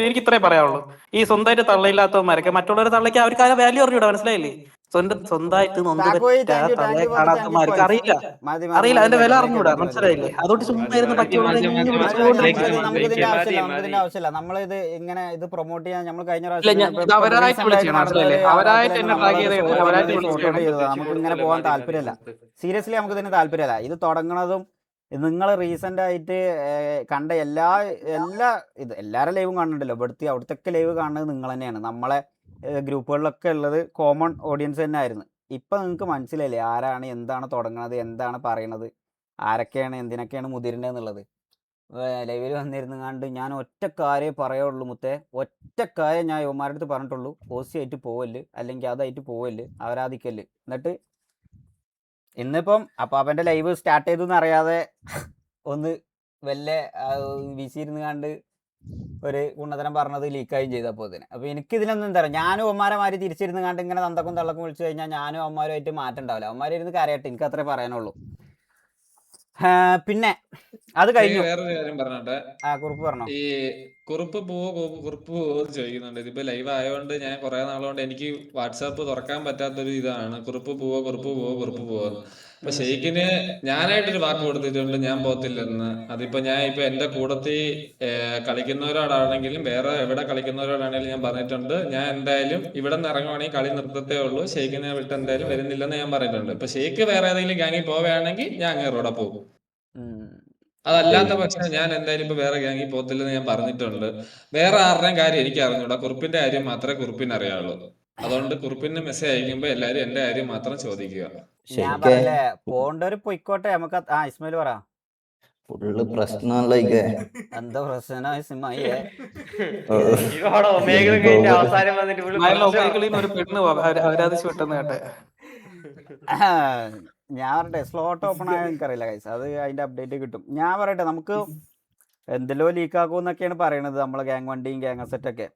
എനിക്ക് ഇത്രേ പറയാനുള്ളൂ. ഈ സ്വന്തമായിട്ട് തള്ളയില്ലാത്തവന്മാരൊക്കെ മറ്റുള്ളവരെ തള്ളയ്ക്ക് അവർക്ക് ആ വാല്യൂ അറിഞ്ഞൂടാ, മനസ്സിലായില്ലേ? സ്വന്തമായിട്ട് കാണാത്തവന്മാർക്ക് അറിയില്ല അതിന്റെ വില അറിഞ്ഞൂടാ, മനസ്സിലായില്ലേ? അതുകൊണ്ട് ചുമ്മാ മറ്റുള്ളവരെ നമുക്കിതിന്റെ ആവശ്യമില്ല. നമ്മളിത് ഇങ്ങനെ ഇത് പ്രൊമോട്ട് ചെയ്യാൻ നമ്മൾ കഴിഞ്ഞ നമുക്ക് ഇങ്ങനെ പോകാൻ താല്പര്യമില്ല. സീരിയസ്ലി നമുക്ക് ഇതിന് താല്പര്യമില്ല. ഇത് തുടങ്ങണതും നിങ്ങൾ റീസെന്റ് ആയിട്ട് കണ്ട എല്ലാ എല്ലാവരുടെ ലൈവും കാണുന്നുണ്ടല്ലോ. ഇവിടുത്തെ അവിടുത്തെ ലൈവ് കാണുന്നത് നിങ്ങൾ തന്നെയാണ്. നമ്മളെ ഗ്രൂപ്പുകളിലൊക്കെ ഉള്ളത് കോമൺ ഓഡിയൻസ് തന്നെ ആയിരുന്നു. ഇപ്പം നിങ്ങൾക്ക് മനസ്സിലായില്ലേ ആരാണ് എന്താണ് തുടങ്ങുന്നത്, എന്താണ് പറയണത്, ആരൊക്കെയാണ് എന്തിനൊക്കെയാണ് മുതിരുന്നത് എന്നുള്ളത്. ലൈവിൽ വന്നിരുന്നു കണ്ട് ഞാൻ ഒറ്റ കാര്യമേ പറയുള്ളൂ മുത്തേ, ഒറ്റ കാര്യം ഞാൻ യുവമാരുടെ അടുത്ത് പറഞ്ഞിട്ടുള്ളൂ. ഓസി ആയിട്ട് പോവല്ല്, അല്ലെങ്കിൽ അതായിട്ട് പോവല്ല്, അവരാധിക്കല്ല്. എന്നിട്ട് ഇന്നിപ്പം അപ്പാപ്പൻ്റെ ലൈവ് സ്റ്റാർട്ട് ചെയ്തു എന്നറിയാതെ ഒന്ന് വല്ല വീശിയിരുന്ന് കണ്ട് ഒരു ഉന്നതനം പറഞ്ഞത് ലീക്കായും ചെയ്തപ്പോൾ ഇതിന്. അപ്പോൾ എനിക്കിതിനൊന്നും എന്താ പറയുക, ഞാനും അവന്മാരെമാര് തിരിച്ചിരുന്ന് കണ്ട് ഇങ്ങനെ തന്തക്കും തള്ളക്കും വിളിച്ചു കഴിഞ്ഞാൽ ഞാനും അവന്മാരുമായിട്ട് മാറ്റം ഉണ്ടാവില്ല. അവന്മാരിരുന്ന് കരയട്ടെ, എനിക്ക് അത്രേ പറയാനുള്ളൂ. പിന്നെ അത് കഴിഞ്ഞു. വേറൊരു കാര്യം പറഞ്ഞോട്ടെ, കുറിപ്പ് പറഞ്ഞോ. ഈ കുറിപ്പ് പോവോ എന്ന് ചോദിക്കുന്നുണ്ട്. ഇതിപ്പോ ലൈവ് ആയതുകൊണ്ട് ഞാൻ കുറെ നാളുകൊണ്ട് എനിക്ക് വാട്സാപ്പ് തുറക്കാൻ പറ്റാത്തൊരു ഇതാണ്. കുറിപ്പ് പോവോ. അപ്പൊ ഷെയ്ഖിന് ഞാനായിട്ടൊരു വാക്ക് കൊടുത്തിട്ടുണ്ട്, ഞാൻ പോകത്തില്ലെന്ന്. അതിപ്പോ ഞാൻ ഇപ്പൊ എന്റെ കൂടത്തിൽ കളിക്കുന്നവരോടാണെങ്കിലും വേറെ എവിടെ കളിക്കുന്നവരോടാണെങ്കിലും ഞാൻ പറഞ്ഞിട്ടുണ്ട്, ഞാൻ എന്തായാലും ഇവിടെ നിന്ന് ഇറങ്ങുവാണെങ്കിൽ കളി നിർത്തത്തേ ഉള്ളൂ, ഷെയ്ഖിനെ വിട്ട് എന്തായാലും വരുന്നില്ലെന്ന് ഞാൻ പറഞ്ഞിട്ടുണ്ട്. ഇപ്പൊ ഷെയ്ഖ് വേറെ ഏതെങ്കിലും ഗാങ്ങിൽ പോവുകയാണെങ്കിൽ ഞാൻ അങ്ങേറോടെ പോകും. അതല്ലാത്ത പക്ഷം ഞാൻ എന്തായാലും ഇപ്പൊ വേറെ ഗ്യാങ്ങിൽ പോകത്തില്ലെന്ന് ഞാൻ പറഞ്ഞിട്ടുണ്ട്. വേറെ ആരുടെയും കാര്യം എനിക്ക് അറിഞ്ഞൂടാ, കുറിപ്പിന്റെ കാര്യം മാത്രമേ കുറിപ്പിന് അറിയാവുള്ളൂ. അതുകൊണ്ട് കുറിപ്പിന് മെസ്സേജ് അയക്കുമ്പോ എല്ലാരും എന്റെ കാര്യം മാത്രം ചോദിക്കുക. ഞാൻ പറയല്ലേ, പോണ്ടവര് പൊയ്ക്കോട്ടെ. നമുക്ക് ഇസ്മായിൽ പറ. ഫുള്ള് പ്രശ്നമല്ലേ എന്താ പ്രശ്നം ഇസ്മായിയെ? അവസാനം വന്നിട്ട് ഒരു പെണ്ണ് അവരാധിച്ചു വിട്ടെന്ന് കേട്ടെ. ഞാൻ പറയട്ടെ, സ്ലോട്ട് ഓപ്പൺ ആയാൽ എനിക്കറിയില്ല ഗൈസ്, അത് അതിന്റെ അപ്ഡേറ്റ് കിട്ടും. ഞാൻ പറയട്ടെ, നമുക്ക് എന്തെല്ലോ ലീക്ക് ആക്കും എന്നൊക്കെയാണ് പറയണത്, നമ്മളെ ഗ്യാങ് വണ്ടിയും ഗ്യാങ് അസറ്റ് ഒക്കെ.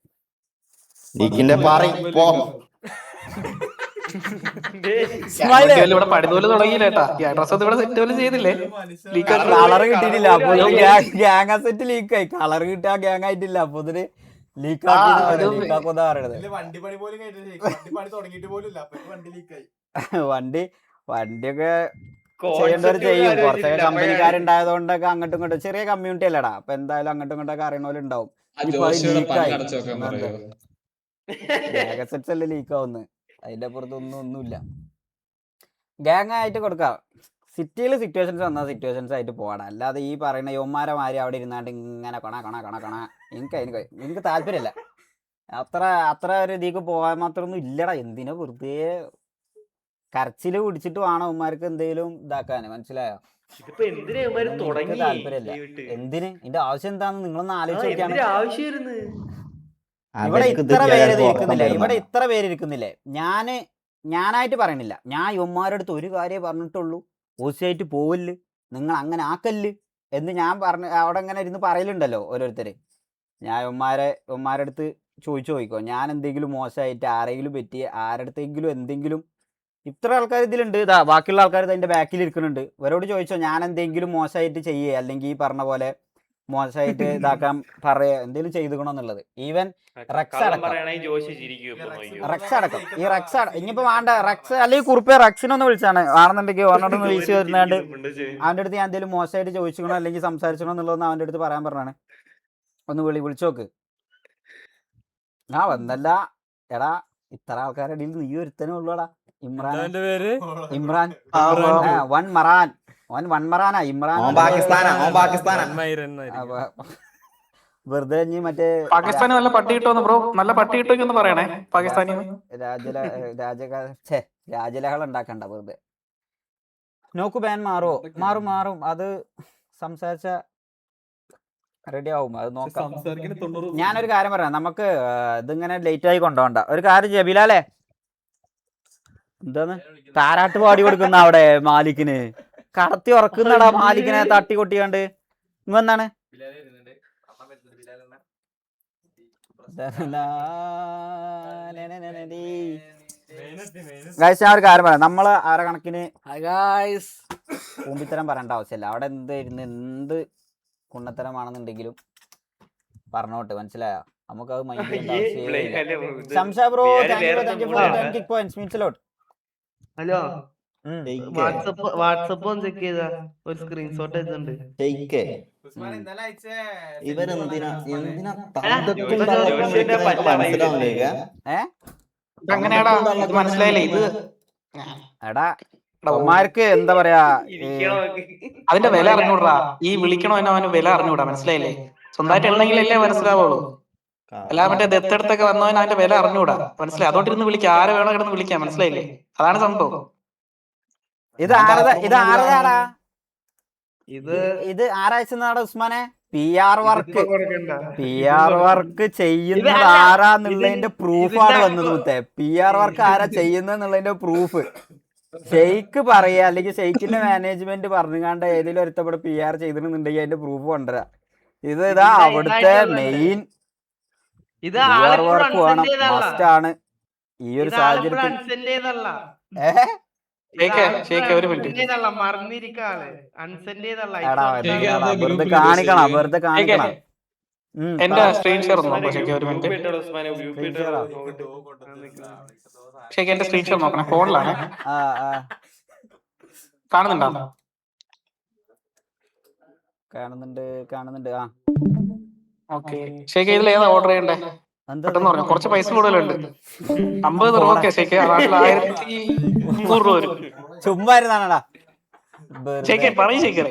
ഇവിടെ പടുതോല് തുടങ്ങിയില്ലേട്ടാ, അഡ്രസ് ഇവിടെ സെറ്റ് പോലും ചെയ്തില്ലേ. കളർ കിട്ടിയിട്ടില്ല, അപ്പൊ ഗ്യാങ് അസറ്റ് ലീക്കായി. കളർ കിട്ടാ ഗ്യാങ് ആയിട്ടില്ല, അപ്പൊ ഇതിന് ലീക്കാക്കുന്ന പറയണത്. വണ്ടിയൊക്കെ ചെയ്യേണ്ടവർ ചെയ്യും. കുറച്ചൊക്കെ കമ്പനിക്കാരുണ്ടായതുകൊണ്ടൊക്കെ അങ്ങോട്ടും ഇങ്ങോട്ടും, ചെറിയ കമ്മ്യൂണിറ്റി അല്ലടാ, അപ്പൊ എന്തായാലും അങ്ങോട്ടും ഇങ്ങോട്ടൊക്കെ അറിയണോലുണ്ടാവും. അല്ലേ ലീക്കാവുന്നത്, അതിന്റെ അപ്പുറത്ത് ഒന്നുമില്ല. ഗ്യാങ് ആയിട്ട് കൊടുക്കാം. സിറ്റിയിൽ സിറ്റുവേഷൻസ് വന്നാൽ സിറ്റുവേഷൻസ് ആയിട്ട് പോകണം. അല്ലാതെ ഈ പറയുന്ന യോമാരെ മാരി അവിടെ ഇരുന്നാണ്ട് ഇങ്ങനെ കണ എനിക്ക് താല്പര്യമില്ല. അത്ര ഒരു ഇതിക്ക് പോകാൻ മാത്രമൊന്നും ഇല്ലടാ. എന്തിനാ വെറുതെ കരച്ചില് പിടിച്ചിട്ട് വേണം അവന്മാർക്ക് എന്തെങ്കിലും ഇതാക്കാന്, മനസ്സിലായോ? താല്പര്യമില്ല. എന്തിന്, ഇതിന്റെ ആവശ്യം എന്താന്ന് നിങ്ങളൊന്ന് ആലോചിച്ച്. ഇവിടെ ഇത്ര പേര് ഇരിക്കുന്നില്ലേ, ഞാനായിട്ട് പറയണില്ല. ഞാൻ യുവന്മാരുടെ അടുത്ത് ഒരു കാര്യമേ പറഞ്ഞിട്ടുള്ളൂ, ഓസിയായിട്ട് പോവല്ല്, നിങ്ങൾ അങ്ങനെ ആക്കല്ല് എന്ന് ഞാൻ അവിടെ അങ്ങനെ ഇരുന്ന് പറയലുണ്ടല്ലോ ഓരോരുത്തര്. ഞാൻ യുവന്മാരുടെ അടുത്ത് ചോദിക്കോ, ഞാൻ എന്തെങ്കിലും മോശമായിട്ട് ആരെങ്കിലും പറ്റി ആരുടെ അടുത്തെങ്കിലും എന്തെങ്കിലും, ഇത്ര ആൾക്കാർ ഇതിലുണ്ട്, ഇതാ ബാക്കിയുള്ള ആൾക്കാർ അതിന്റെ ബാക്കിൽ ഇരിക്കുന്നുണ്ട്, ഇവരോട് ചോദിച്ചോ ഞാൻ എന്തെങ്കിലും മോശമായിട്ട് ചെയ്യേ അല്ലെങ്കിൽ ഈ പറഞ്ഞ പോലെ മോശമായിട്ട് ഇതാക്കാൻ എന്തെങ്കിലും ചെയ്തുകണമെന്നുള്ളത്. ഈവൻ റെക്സ് അടക്കം ഈ റെക്സ് ഇനിയിപ്പോ വേണ്ട റെക്സ് അല്ലെങ്കിൽ കുറിപ്പ് റെക്സിനൊന്ന് വിളിച്ചാണ് ആണെന്നുണ്ടെങ്കിൽ ഓനോടൊന്ന് വിളിച്ച് വരുന്നാണ്ട് അവൻ്റെ അടുത്ത് ഞാൻ എന്തെങ്കിലും മോശമായിട്ട് ചോദിച്ചിക്കണോ അല്ലെങ്കിൽ സംസാരിച്ചണോ എന്നുള്ളതൊന്ന് അവൻ്റെ അടുത്ത് പറയാൻ പറഞ്ഞാണ്. ഒന്ന് വിളിച്ചു നോക്ക്. വന്നല്ല എടാ, ഇത്ര ആൾക്കാരുടെ ഇടയിൽ നീ ഒരുത്തനേ ഉള്ളൂടാ. ഇമ്രാൻ വൺമറാനാ ഇമ്രാൻ. വെറുതെ മറ്റേ പാകിസ്ഥാന് നല്ല പട്ടി കിട്ടുമെന്ന് ബ്രോ, നല്ല പട്ടി കിട്ടുമെന്ന് പറയണേ. പാകിസ്ഥാനി രാജലഹള ഉണ്ടാക്കണ്ട വെറുതെ. നോക്കു ബാൻ മാറും. അത് സംസാരിച്ച റെഡി ആവും, അത് നോക്കാം. ഞാനൊരു കാര്യം പറയാം, നമുക്ക് ഇതിങ്ങനെ ലേറ്റ് ആയി കൊണ്ടുപോകണ്ട. ഒരു കാര്യം ജബിലാലേ, എന്താണ് താരാട്ട് പാടി കൊടുക്കുന്ന അവിടെ മാലിക്കിന് കടത്തി ഉറക്കുന്നടാ, മാലിക്കിനെ തട്ടി കൊട്ടിയാണ്ട്. എന്താണ് ഗൈസ്, ഞാൻ ഒരു കാര്യം പറയാം, നമ്മള് ആരെ കണക്കിന് ഊമ്പിത്തരം പറയേണ്ട ആവശ്യമില്ല. അവിടെ എന്ത് കുണ്ണത്തരമാണെന്നുണ്ടെങ്കിലും പറഞ്ഞോട്ടെ, മനസ്സിലായോ? നമുക്കത് മൈൻഡ് ചെയ്യേണ്ട ആവശ്യമില്ല. സംശയ bro, thank you four 10 points means a lot. Hello, WhatsApp ഒന്ന് ചെക്ക് ചെയ്താ ഒരു സ്ക്രീൻഷോട്ട് എടുത്തുണ്ട്. അങ്ങനെയാടാ, മനസ്സിലായില്ലേ? ഇത് എടാ ഉമ്മാർക്ക് എന്താ പറയാ അതിന്റെ വില അറിഞ്ഞൂടാ. ഈ വിളിക്കണോ എന്നെ അവന് വില അറിഞ്ഞൂടാ, മനസ്സിലായില്ലേ? സ്വന്തമായിട്ട് ഉണ്ടെങ്കിലല്ലേ മനസ്സിലാവുള്ളൂ. അല്ലാതെ മറ്റേ ദത്തെടുത്തൊക്കെ വന്നവൻ അതിന്റെ വില അറിഞ്ഞൂടാ, മനസ്സിലായി? അതുകൊണ്ടിരുന്ന് വിളിക്കാം, ആരെ വേണോ കിടന്ന് വിളിക്കാം, മനസ്സിലായില്ലേ? അതാണ് സംഭവം. ഇത് ആരതാടാ? ഇത് ഇത് ആരാഴ്ച ഉസ്മാനെ? PR വർക്ക് ചെയ്യുന്നത് ആരാന്നുള്ളതിന്റെ പ്രൂഫാണ് വന്നത് മുത്തേ. PR വർക്ക് ആരാ ചെയ്യുന്നതെന്നുള്ളതിന്റെ പ്രൂഫ് ഷെയ്ക്ക് പറയാ, അല്ലെങ്കിൽ ഷെയ്ക്കിന്റെ മാനേജ്മെന്റ് പറഞ്ഞുകാണ്ട് ഏതെങ്കിലും ഒരുത്തവിടെ PR ചെയ്തിട്ടുണ്ടെങ്കിൽ അതിന്റെ പ്രൂഫ് കൊണ്ടുവരാ. ഇതാ അവിടുത്തെ മെയിൻ PR വർക്ക് വേണം, മസ്റ്റ് ആണ് ഈ ഒരു സാഹചര്യത്തിൽ. ഒരു മിനിറ്റ് വെറുതെ കാണിക്കണം, വെറുതെ കാണിക്കണം. എന്റെ സ്ക്രീൻ ഷെയർ ഒന്ന് നോക്കോ ഷേക്ക്? ഒരു മിനിറ്റ് ഷേക്ക്, എന്റെ സ്ക്രീൻ ഷെയർ നോക്കണം, ഫോണിലാണ്. കാണുന്നുണ്ടോ? കാണുന്നുണ്ട്. ആ ഓക്കെ ഷേക്ക്, ഇതിൽ ഏതാ ഓർഡർ ചെയ്യണ്ടേ? പെട്ടെന്ന് പറഞ്ഞു, കുറച്ച് പൈസ കൂടുതലുണ്ട്. 50 രൂപ ഷേക്ക്, 1300 രൂപ വരും. ചുമ്മാ ഇരുന്നാണടാ ഷേക്ക് പറയും ഷേക്ക്.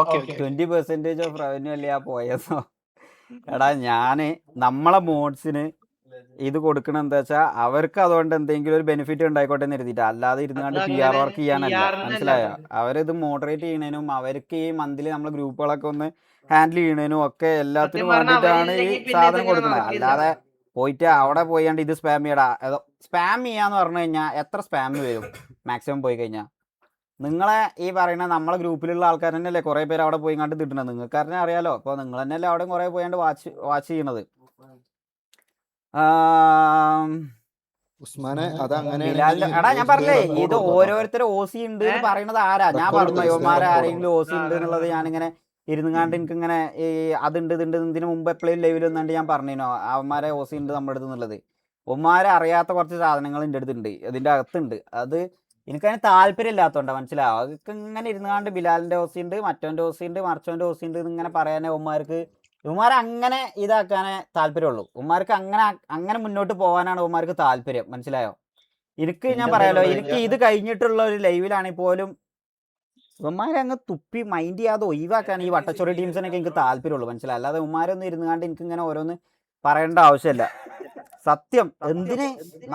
ഓക്കെ 20% ഓഫ് റവന്യൂ അല്ലേ ആ പോയതോ? എടാ നമ്മളെ മോഡ്സിന് ഇത് കൊടുക്കണ എന്താ വെച്ചാ അവർക്ക് അതുകൊണ്ട് എന്തെങ്കിലും ഒരു ബെനിഫിറ്റ് ഉണ്ടായിക്കോട്ടെ എന്ന് എഴുതിയിട്ട്, അല്ലാതെ ഇരുന്നാണ്ട് PR വർക്ക് ചെയ്യാനല്ല, മനസ്സിലായോ? അവരിത് മോഡറേറ്റ് ചെയ്യണേനും അവർക്ക് ഈ മന്ത്ലി നമ്മളെ ഗ്രൂപ്പുകളൊക്കെ ഒന്ന് ഹാൻഡിൽ ചെയ്യണേനും ഒക്കെ എല്ലാത്തിനും വേണ്ടിയിട്ടാണ് ഈ സാധനം കൊടുക്കുന്നത്. അല്ലാതെ പോയിട്ട് അവിടെ പോയാണ്ട് ഇത് സ്പാം ചെയ്യടാ, സ്പാം ചെയ്യാന്ന് പറഞ്ഞു കഴിഞ്ഞാൽ എത്ര സ്പാം വരും മാക്സിമം പോയി കഴിഞ്ഞാൽ? നിങ്ങളെ ഈ പറയുന്ന നമ്മളെ ഗ്രൂപ്പിലുള്ള ആൾക്കാർ തന്നെയല്ലേ കുറേ പേര് അവിടെ പോയി കണ്ട് തിട്ടണത്, നിങ്ങൾക്ക് തന്നെ അറിയാലോ. അപ്പോൾ നിങ്ങൾ തന്നെയല്ലേ അവിടെ കുറേ പോയാണ്ട് വാച്ച് ചെയ്യണത്. എടാ ഞാൻ പറഞ്ഞേ, ഇത് ഓരോരുത്തരും OC ഉണ്ട് എന്ന് പറയുന്നത് ആരാ? ഞാൻ പറഞ്ഞു യുവമാരെ ആരെങ്കിലും OC ഉണ്ട് എന്നുള്ളത് ഞാനിങ്ങനെ ഇരുന്നുകാണ്ട് എനിക്കിങ്ങനെ ഈ അതുണ്ട് ഇതുണ്ട് ഇതിന് മുമ്പ് എപ്പോഴും ലൈവിൽ വന്നാണ്ട് ഞാൻ പറഞ്ഞിനോ അവന്മാരെ OC ഉണ്ട് നമ്മുടെ അടുത്ത് എന്നുള്ളത്. ഉമ്മാരെ അറിയാത്ത കുറച്ച് സാധനങ്ങൾ എൻ്റെ അടുത്തുണ്ട്, ഇതിൻ്റെ അകത്തുണ്ട്. അത് എനിക്കതിന് താല്പര്യം ഇല്ലാത്തതുകൊണ്ടാണ്, മനസ്സിലാവും. അതൊക്കെ ഇങ്ങനെ ഇരുന്നാണ്ട് ബിലാലിൻ്റെ OC ഉണ്ട്, മറ്റവൻ്റെ OC ഉണ്ട്, മറിച്ചവൻ്റെ OC ഉണ്ട് എന്നിങ്ങനെ പറയാനേ ഉമ്മാരെ അങ്ങനെ ഇതാക്കാനേ താല്പര്യമുള്ളൂ. ഉമ്മാർക്ക് അങ്ങനെ മുന്നോട്ട് പോകാനാണ് ഉമ്മാർക്ക് താല്പര്യം, മനസ്സിലായോ? എനിക്ക് ഞാൻ പറയാലോ, എനിക്ക് ഇത് കഴിഞ്ഞിട്ടുള്ള ഒരു ലൈവിലാണെങ്കിൽ പോലും ഉമ്മാരെ അങ്ങ് തുപ്പി മൈൻഡ് ചെയ്യാതെ ഒഴിവാക്കാൻ ഈ വട്ടച്ചൊറി ടീംസിനൊക്കെ എനിക്ക് താല്പര്യമുള്ളൂ, മനസ്സിലായി? അല്ലാതെ ഉമ്മാരൊന്നും ഇരുന്നുകാണ്ട് എനിക്ക് ഇങ്ങനെ ഓരോന്ന് പറയേണ്ട ആവശ്യമില്ല. സത്യം. എന്തിന്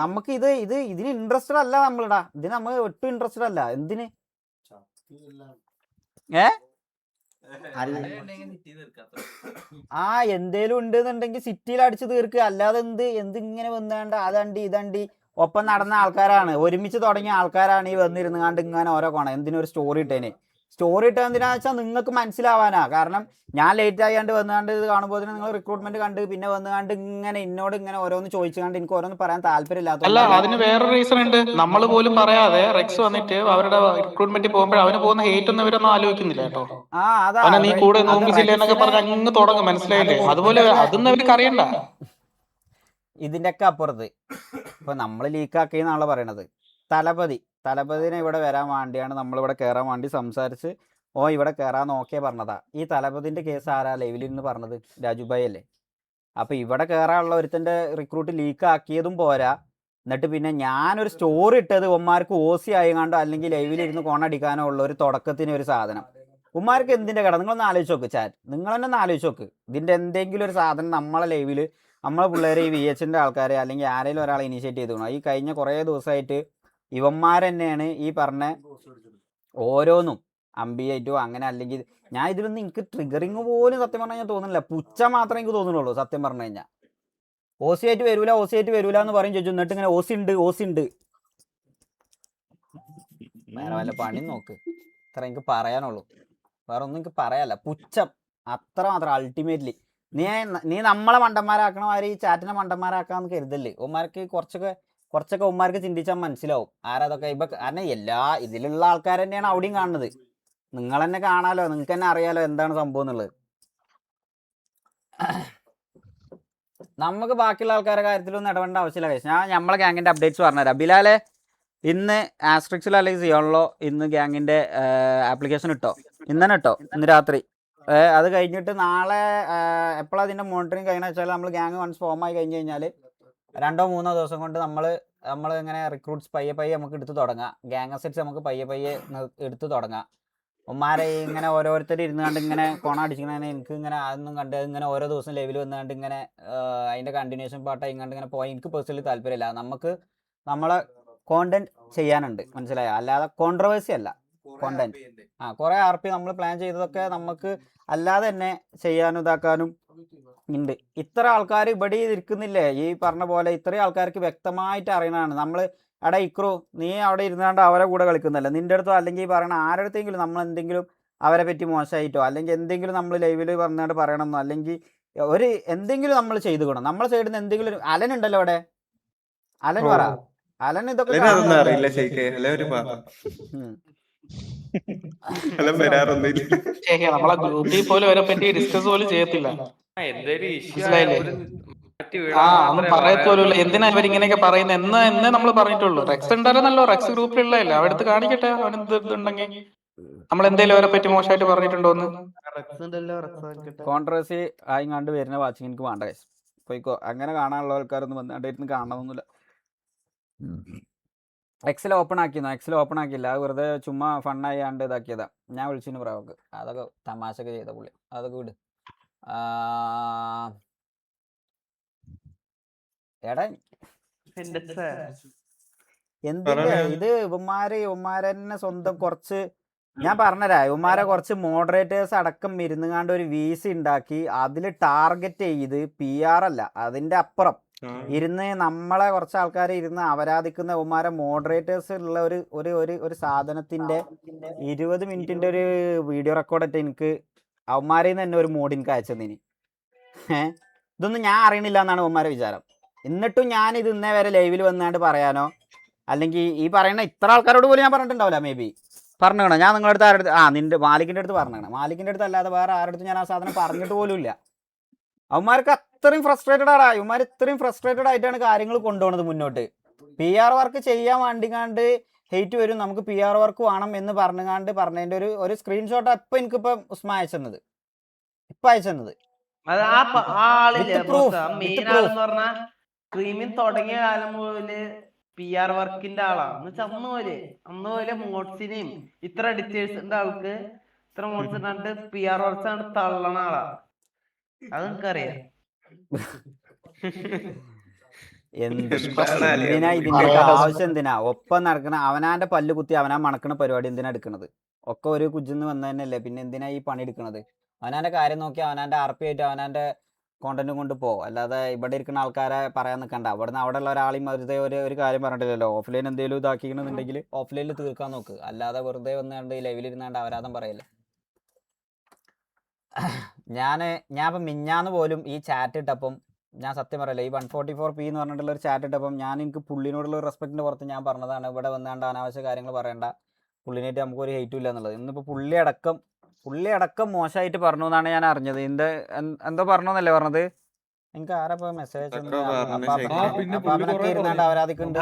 നമുക്ക് ഇതിന് ഇൻട്രസ്റ്റഡ് അല്ല നമ്മളിടാ, ഇതിന് നമ്മൾ ഒട്ടും ഇൻട്രസ്റ്റഡ് അല്ല. എന്തിന് എന്തേലും ഉണ്ട് എന്നുണ്ടെങ്കിൽ സിറ്റിയിൽ അടിച്ച് തീർക്കുക. അല്ലാതെ എന്തിങ്ങനെ വന്നാണ്ട് അതണ്ടി ഇതണ്ടി ഒപ്പം നടന്ന ആൾക്കാരാണ്, ഒരുമിച്ച് തുടങ്ങിയ ആൾക്കാരാണ് ഈ വന്നിരുന്നാണ്ട് ഇങ്ങനെ ഓരോ കോണം. എന്തിനൊരു സ്റ്റോറി ഇട്ടേനെ? സ്റ്റോറി ഇട്ടത് എന്തിനാന്ന് വെച്ചാൽ നിങ്ങൾക്ക് മനസ്സിലാവാനാ. കാരണം ഞാൻ ലേറ്റ് ആയാണ്ട് വന്നുകൊണ്ട് ഇത് കാണുമ്പോൾ നിങ്ങൾ റിക്രൂട്ട്മെന്റ് കണ്ട് പിന്നെ വന്നുകൊണ്ട് ഇങ്ങനെ എന്നോട് ഇങ്ങനെ ഓരോന്ന് ചോദിച്ചുകൊണ്ട് എനിക്ക് ഓരോന്ന് പറയാൻ താല്പര്യമില്ലാത്ത. അല്ല, അതിന് വേറൊരു റീസൺ ഉണ്ട്. നമ്മൾ പോലും പറയാതെ റെക്സ് വന്നിട്ട് അവരുടെ റിക്രൂട്ട്മെന്റ് പോകുമ്പോൾ അവന് പോകുന്ന ഹേറ്റ് ഒന്നും ഇവരൊന്നും ആലോചിക്കുന്നില്ല കേട്ടോ. അവനെ നീ കൂടെ നോക്കിച്ചില്ല എന്നൊക്കെ പറഞ്ഞ് അങ്ങ് തുടങ്ങും, മനസ്സിലായില്ലേ? അതുപോലെ അതൊന്നും അവർക്ക് അറിയണ്ട. ഇതിന്റെ ഒക്കെ അപ്പുറത്ത് ഇപ്പൊ നമ്മൾ ലീക്കാക്കിയെന്നാണല്ലോ പറയണത്. തലപതിനെ ഇവിടെ വരാൻ വേണ്ടിയാണ് നമ്മളിവിടെ കയറാൻ വേണ്ടി സംസാരിച്ച് ഇവിടെ കയറാൻ നോക്കിയാ പറഞ്ഞതാ. ഈ തലപതിന്റെ കേസ് ആരാ ലൈവിൽ നിന്ന് പറഞ്ഞത്? രാജുഭായി അല്ലേ? അപ്പൊ ഇവിടെ കയറാനുള്ള ഒരുത്തന്റെ റിക്രൂട്ട് ലീക്കാക്കിയതും പോരാ, എന്നിട്ട് പിന്നെ ഞാനൊരു സ്റ്റോറി ഇട്ടത് ഉമ്മാർക്ക് OC ആയിക്കാണ്ടോ അല്ലെങ്കിൽ ലൈവിലിരുന്ന് കോണടിക്കാനോ ഉള്ള ഒരു തുടക്കത്തിന് ഒരു സാധനം. ഉമ്മാർക്ക് എന്തിന്റെ കട? നിങ്ങളൊന്ന് ആലോചിച്ച് നോക്ക് ചാറ്റ്, നിങ്ങൾ തന്നെ ഒന്ന് ആലോചിച്ച് നോക്ക്. ഇതിന്റെ എന്തെങ്കിലും ഒരു സാധനം നമ്മളെ ലൈവിൽ നമ്മളെ പിള്ളേരെ ഈ VHന്റെ ആൾക്കാരെ അല്ലെങ്കിൽ ആരെങ്കിലും ഒരാളെ ഇനീഷ്യേറ്റ് ചെയ്തു. ഈ കഴിഞ്ഞ കുറേ ദിവസമായിട്ട് ഇവന്മാരെന്നെയാണ് ഈ പറഞ്ഞ ഓരോന്നും അമ്പിയായിട്ടോ അങ്ങനെ. അല്ലെങ്കിൽ ഞാൻ ഇതിലൊന്നും എനിക്ക് ട്രിഗറിങ് പോലും സത്യം പറഞ്ഞു കഴിഞ്ഞാൽ തോന്നുന്നില്ല, പുച്ഛ മാത്രമേ എനിക്ക് തോന്നുന്നുള്ളൂ സത്യം പറഞ്ഞു കഴിഞ്ഞാൽ. OC ആയിട്ട് വരൂല എന്ന് പറയും ചോദിച്ചു, എന്നിട്ട് ഇങ്ങനെ OC ഉണ്ട്. വേറെ വല്ല പണി നോക്ക്, ഇത്ര എനിക്ക് പറയാനുള്ളൂ. വേറെ ഒന്നും എനിക്ക് പറയാല്ല. പുച്ഛം അത്ര മാത്രം. അൾട്ടിമേറ്റ്ലി നീ നമ്മളെ മണ്ടന്മാരാക്കണ മാതിരി ഈ ചാറ്റിനെ മണ്ടന്മാരാക്കാന്ന് കരുതല്ലേ. ഉമ്മാർക്ക് കുറച്ചൊക്കെ ഉമ്മാർക്ക് ചിന്തിച്ചാൽ മനസ്സിലാവും ആരാതൊക്കെ. ഇപ്പൊ കാരണം ഇതിലുള്ള ആൾക്കാർ തന്നെയാണ് അവിടെയും കാണുന്നത്. നിങ്ങൾ തന്നെ കാണാലോ, നിങ്ങൾക്ക് തന്നെ അറിയാലോ എന്താണ് സംഭവം എന്നുള്ളത്. നമുക്ക് ബാക്കിയുള്ള ആൾക്കാരുടെ കാര്യത്തിലൊന്നും ഇടപെടേണ്ട ആവശ്യമില്ല. ഞാൻ നമ്മളെ ഗ്യാങ്ങിന്റെ അപ്ഡേറ്റ്സ് പറഞ്ഞുതരാം. ബിലാലെ ഇന്ന് ആസ്ട്രിക്സിലോ അല്ലെങ്കിൽ സിയോണിലോ ഇന്ന് ഗ്യാങ്ങിന്റെ ആപ്ലിക്കേഷൻ ഇട്ടോ? ഇന്ന് തന്നെ ഇട്ടോ, ഇന്ന് രാത്രി. അത് കഴിഞ്ഞിട്ട് നാളെ എപ്പോഴാണ് അതിൻ്റെ മോണിറ്ററിങ് കഴിയണമെന്ന് വെച്ചാൽ നമ്മൾ ഗ്യാങ് വൺസ് ഫോം ആയി കഴിഞ്ഞ് കഴിഞ്ഞാൽ 2-3 ദിവസം കൊണ്ട് നമ്മൾ ഇങ്ങനെ റിക്രൂട്ട്സ് പയ്യെ നമുക്ക് എടുത്ത് തുടങ്ങാം. ഗ്യാങ് അസെറ്റ്സ് നമുക്ക് പയ്യെ എടുത്ത് തുടങ്ങാം. ഉമ്മാരെ ഇങ്ങനെ ഓരോരുത്തർ ഇരുന്നുകൊണ്ട് ഇങ്ങനെ കൊണ അടിച്ചിങ്ങനെ എനിക്ക് ഇങ്ങനെ അതൊന്നും കണ്ട് ഇങ്ങനെ ഓരോ ദിവസം ലൈവിൽ വന്നുകൊണ്ട് ഇങ്ങനെ അതിൻ്റെ കണ്ടിന്യൂഷൻ പാട്ടായി ഇങ്ങോട്ട് ഇങ്ങനെ പോയി എനിക്ക് പേഴ്സണലി താല്പര്യമില്ല. നമുക്ക് നമ്മളെ കോണ്ടന്റ് ചെയ്യാനുണ്ട്, മനസ്സിലായോ? അല്ലാതെ കോൺട്രവേഴ്സി അല്ല കോണ്ടന്റ്. കുറേ RP നമ്മൾ പ്ലാൻ ചെയ്തതൊക്കെ നമുക്ക് അല്ലാതെ തന്നെ ചെയ്യാനും ഇതാക്കാനും ഉണ്ട്. ഇത്ര ആൾക്കാർ ഇവിടെ ഇരിക്കുന്നില്ലേ ഈ പറഞ്ഞ പോലെ, ഇത്രയും ആൾക്കാർക്ക് വ്യക്തമായിട്ട് അറിയണതാണ്. നമ്മൾ എടാ ഇക്രു നീ അവിടെ ഇരുന്നാണ്ട് അവരെ കൂടെ കളിക്കുന്നല്ല, നിൻ്റെ അടുത്തോ അല്ലെങ്കിൽ പറയണ ആരുടെടുത്തെങ്കിലും നമ്മൾ എന്തെങ്കിലും അവരെ പറ്റി മോശമായിട്ടോ അല്ലെങ്കിൽ എന്തെങ്കിലും നമ്മൾ ലൈവിൽ പറഞ്ഞാണ്ട് പറയണമെന്നോ അല്ലെങ്കിൽ എന്തെങ്കിലും നമ്മൾ ചെയ്തു കൂടാം. നമ്മളെ സൈഡിൽ നിന്ന് എന്തെങ്കിലും അലൻ ഉണ്ടല്ലോ അവിടെ, അലൻ പറ. അലൻ ഇതൊക്കെ അറിയില്ല ശരിക്കും നമ്മളെ ഗ്രൂപ്പിൽ പോലും അവരെ പറ്റി ഡിസ്കസ് പോലും ചെയ്യത്തില്ല. ഒന്നും പറയത്തോലും. എന്തിനാ ഇവരിങ്ങനെയൊക്കെ പറയുന്നത് എന്ന് നമ്മൾ പറഞ്ഞിട്ടുള്ളൂ. റെക്സ് ഉണ്ടായിരുന്നല്ലോ, റെക്സ് ഗ്രൂപ്പിലുള്ളതല്ലേ, അവിടുത്തെ കാണിക്കട്ടെ അവൻ എന്തുണ്ടെങ്കിൽ. നമ്മൾ എന്തെങ്കിലും അവരെ പറ്റി മോശമായിട്ട് പറഞ്ഞിട്ടുണ്ടോന്ന്. കോൺട്രവേഴ്സി ആയിങ്ങാണ്ട് വരുന്ന വാച്ചിങ് എനിക്ക് വേണ്ട കേസ് പോയിക്കോ. അങ്ങനെ കാണാനുള്ള ആൾക്കാരൊന്നും വന്നിട്ട് കാണണമെന്നില്ല. എക്സൽ ഓപ്പൺ ആക്കിയില്ല, അത് വെറുതെ ചുമ്മാ ഫണ്ണായാണ്ട് ഇതാക്കിയതാ. ഞാൻ വിളിച്ചിന് പ്രാവക്ക്, അതൊക്കെ തമാശക്ക് ചെയ്ത പുള്ളി, അതൊക്കെ വിട്. എടാ എന്തിന്റെ ഇത് ഇവന്മാരെന്നെ സ്വന്തം കുറച്ച് ഞാൻ പറഞ്ഞുതരാം. ഇവന്മാരെ കുറച്ച് മോഡറേറ്റേഴ്സ് അടക്കം ഇരുന്നുകാണ്ട് ഒരു VC ഉണ്ടാക്കി അതിൽ ടാർഗറ്റ് ചെയ്ത് PR അല്ല അതിൻ്റെ അപ്പുറം ഇരുന്ന് നമ്മളെ കുറച്ച് ആൾക്കാർ ഇരുന്ന് അപരാധിക്കുന്ന ഇവന്മാരെ മോഡറേറ്റേഴ്സ് ഉള്ള ഒരു സാധനത്തിന്റെ 20 മിനിറ്റിന്റെ ഒരു വീഡിയോ റെക്കോർഡായിട്ട് എനിക്ക് അവന്മാരിൽ നിന്ന് തന്നെ ഒരു മോഡ് എനിക്ക് അയച്ചതിന്. ഇതൊന്നും ഞാൻ അറിയണില്ല എന്നാണ് ഇവന്മാരെ വിചാരം. എന്നിട്ടും ഞാൻ ഇത് ഇന്നേ വരെ ലൈവിൽ വന്നാണ്ട് പറയാനോ അല്ലെങ്കിൽ ഈ പറയുന്ന ഇത്ര ആൾക്കാരോട് പോലും ഞാൻ പറഞ്ഞിട്ടുണ്ടാവില്ല. മേ ബി പറഞ്ഞോ ഞാൻ നിങ്ങളുടെ അടുത്ത് ആരുടെ നിന്റെ മാലിക്കിൻ്റെ അടുത്ത് പറഞ്ഞാണ്. മാലിക്കിൻ്റെ അടുത്ത് അല്ലാതെ വേറെ ആരുടെ അടുത്ത് ഞാൻ ആ സാധനം പറഞ്ഞിട്ട് പോലും ഇല്ല. അവന്മാർക്ക് അത്രയും ഫ്രസ്ട്രേറ്റഡ് ആടാ. ഇവന്മാർ ഇത്രയും ഫ്രസ്ട്രേറ്റഡ് ആയിട്ടാണ് കാര്യങ്ങൾ കൊണ്ടുപോകുന്നത് മുന്നോട്ട്. PR വർക്ക് ചെയ്യാൻ വേണ്ടിക്കാണ്ട് ഹെയ്റ്റ് വരും, നമുക്ക് PR വർക്ക് വേണം എന്ന് പറഞ്ഞതിൻ്റെ ഒരു സ്ക്രീൻഷോട്ട് ഇപ്പം എനിക്കിപ്പം ഉസ്മാ അയച്ചത്. സ്ട്രീമിൽ തുടങ്ങിയ കാലം മുതല് PR വർക്കിന്റെ ആളാ. അന്ന് പോലെ മോഡ്സിനെയും ഇത്ര എഡിറ്റേഴ്സിന്റെ ആൾക്ക് ഇത്ര മോഡ്സ് ഇട്ടാണ്ട് PR വർക്ക്സ് ആണ് തള്ളണ ആളാ. അത് നിനക്കറിയാം. എന്തിനാ ഇതിന്റെ ആവശ്യം? എന്തിനാ ഒപ്പം നടക്കണ അവനാന്റെ പല്ല് കുത്തി അവനാ മണക്കണ പരിപാടി എന്തിനാ എടുക്കണത്? ഒക്കെ ഒരു കുജിന്ന് വന്നതന്നെയല്ലേ, പിന്നെ എന്തിനാ ഈ പണി എടുക്കണത്? അവനാന്റെ കാര്യം നോക്കി അവനാന്റെ RP ആയിട്ട് അവനാന്റെ കോണ്ടന്റ് കൊണ്ട് പോകും. അല്ലാതെ ഇവിടെ ഇരിക്കുന്ന ആൾക്കാരെ പറയാൻ നിൽക്കണ്ട. അവിടുന്ന് അവിടെ ഉള്ള ഒരാളെയും വെറുതെ ഒരു കാര്യം പറഞ്ഞിട്ടില്ലല്ലോ. ഓഫ്ലൈൻ എന്തെങ്കിലും ഇതാക്കിക്കണമെന്നുണ്ടെങ്കിൽ ഓഫ്ലൈനിൽ തീർക്കാൻ നോക്ക്, അല്ലാതെ വെറുതെ വന്നുകൊണ്ട് ലൈവിലിരുന്നാണ്ട് അവരാധം പറയല്ലേ. ഞാൻ ഇപ്പം മിഞ്ഞാന്ന് പോലും ഈ ചാറ്റ് ഇട്ടപ്പം ഞാൻ സത്യം പറയല്ലേ, ഈ 144p എന്ന് പറഞ്ഞിട്ടുള്ള ഒരു ചാറ്റ് ഇട്ടപ്പം എനിക്ക് പുള്ളിനോടുള്ള ഒരു റെസ്പെക്റ്റിൻ്റെ പുറത്ത് ഞാൻ പറഞ്ഞതാണ് ഇവിടെ വന്നാണ്ട് അനാവശ്യ കാര്യങ്ങൾ പറയണ്ട, പുള്ളിനായിട്ട് നമുക്കൊരു ഹെയ്റ്റും ഇല്ല എന്നുള്ളത്. ഇന്നിപ്പോൾ പുള്ളി അടക്കം മോശമായിട്ട് പറഞ്ഞു എന്നാണ് ഞാൻ അറിഞ്ഞത്. എന്തോ പറഞ്ഞു എന്നല്ലേ പറഞ്ഞത്? എനിക്ക് ആരപ്പോ മെസ്സേജ് ഇരുന്നാണ്ട് അവരാധിക്കുന്നുണ്ട്.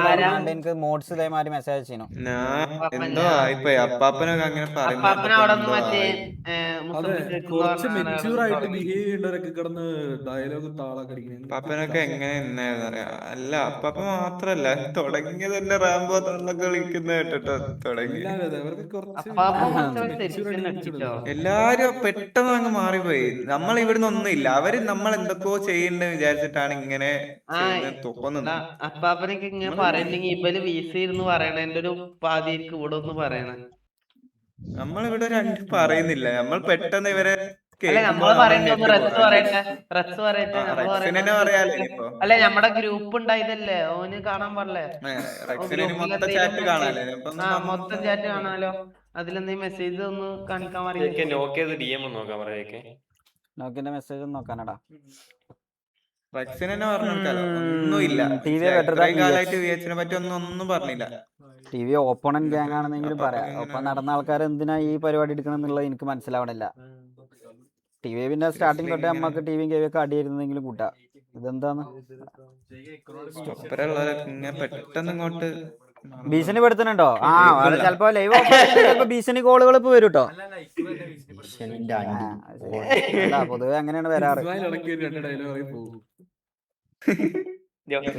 എനിക്ക് മോഡ്സ് ഇതേമാതിരി മെസ്സേജ് ചെയ്യണം. അപ്പാപ്പനൊക്കെ എങ്ങനെ അല്ല അപ്പാപ്പ മാത്രല്ല തുടങ്ങിയത് തന്നെ റാംബോ തന്നൊക്കെ വിളിക്കുന്ന കേട്ടോ. തുടങ്ങി എല്ലാരും പെട്ടെന്ന് അങ്ങ് മാറിപ്പോയി. നമ്മൾ ഇവിടുന്ന് ഒന്നുമില്ല, അവര് നമ്മൾ എന്തൊക്കെയോ ചെയ്യണ്ടെന്ന് വിചാരിച്ചിട്ടാണ് ഇങ്ങനെ തോന്നുന്നത്. അപ്പാപ്പനൊക്കെ ഇങ്ങനെ പറയണെങ്കിൽ ഇവര് VC ഇരുന്ന് പറയണ എന്റെ ഒരു പാതിക്ക് ഇവിടെ ഒന്ന് പറയണ. നമ്മളിവിടെ രണ്ട് പറയുന്നില്ല, നമ്മൾ പെട്ടെന്ന് ഇവരെ അല്ലെ നമ്മുടെ ഗ്രൂപ്പ് ഉണ്ടായതല്ലേ, ഓന് കാണാൻ പാടില്ലേ? മൊത്തം ചാറ്റ് കാണാലോ. അതിലെന്തെങ്കിലും മെസ്സേജ് ഒന്ന് കാണിക്കാൻ നോക്കിന്റെ മെസ്സേജ് ഒന്ന് നോക്കാനടാ. ഒന്നുമില്ല, ഒന്നും പറഞ്ഞില്ല. TV ഓപ്പണന്റ് ഗ്യാങ് ആണെന്നെങ്കിലും പറയാം. ഒപ്പം നടന്ന ആൾക്കാർ എന്തിനാ ഈ പരിപാടി എടുക്കണം എന്നുള്ളത് എനിക്ക് മനസ്സിലാവണില്ല. TV പിന്നെ സ്റ്റാർട്ടിങ് തൊട്ടേ നമ്മക്ക് TV ഒക്കെ അടിയായിരുന്നെങ്കിലും കൂട്ടാ. ഇതെന്താന്ന് പെട്ടെന്ന് ഇങ്ങോട്ട് ഭീഷണിപ്പെടുത്തുന്നുണ്ടോ? ആ ചിലപ്പോ ലൈവ് ചിലപ്പോ ഭീഷണി കോളുകൾ ഇപ്പൊ വരും കേട്ടോ. അല്ല പൊതുവെ അങ്ങനെയാണ് വരാറ്.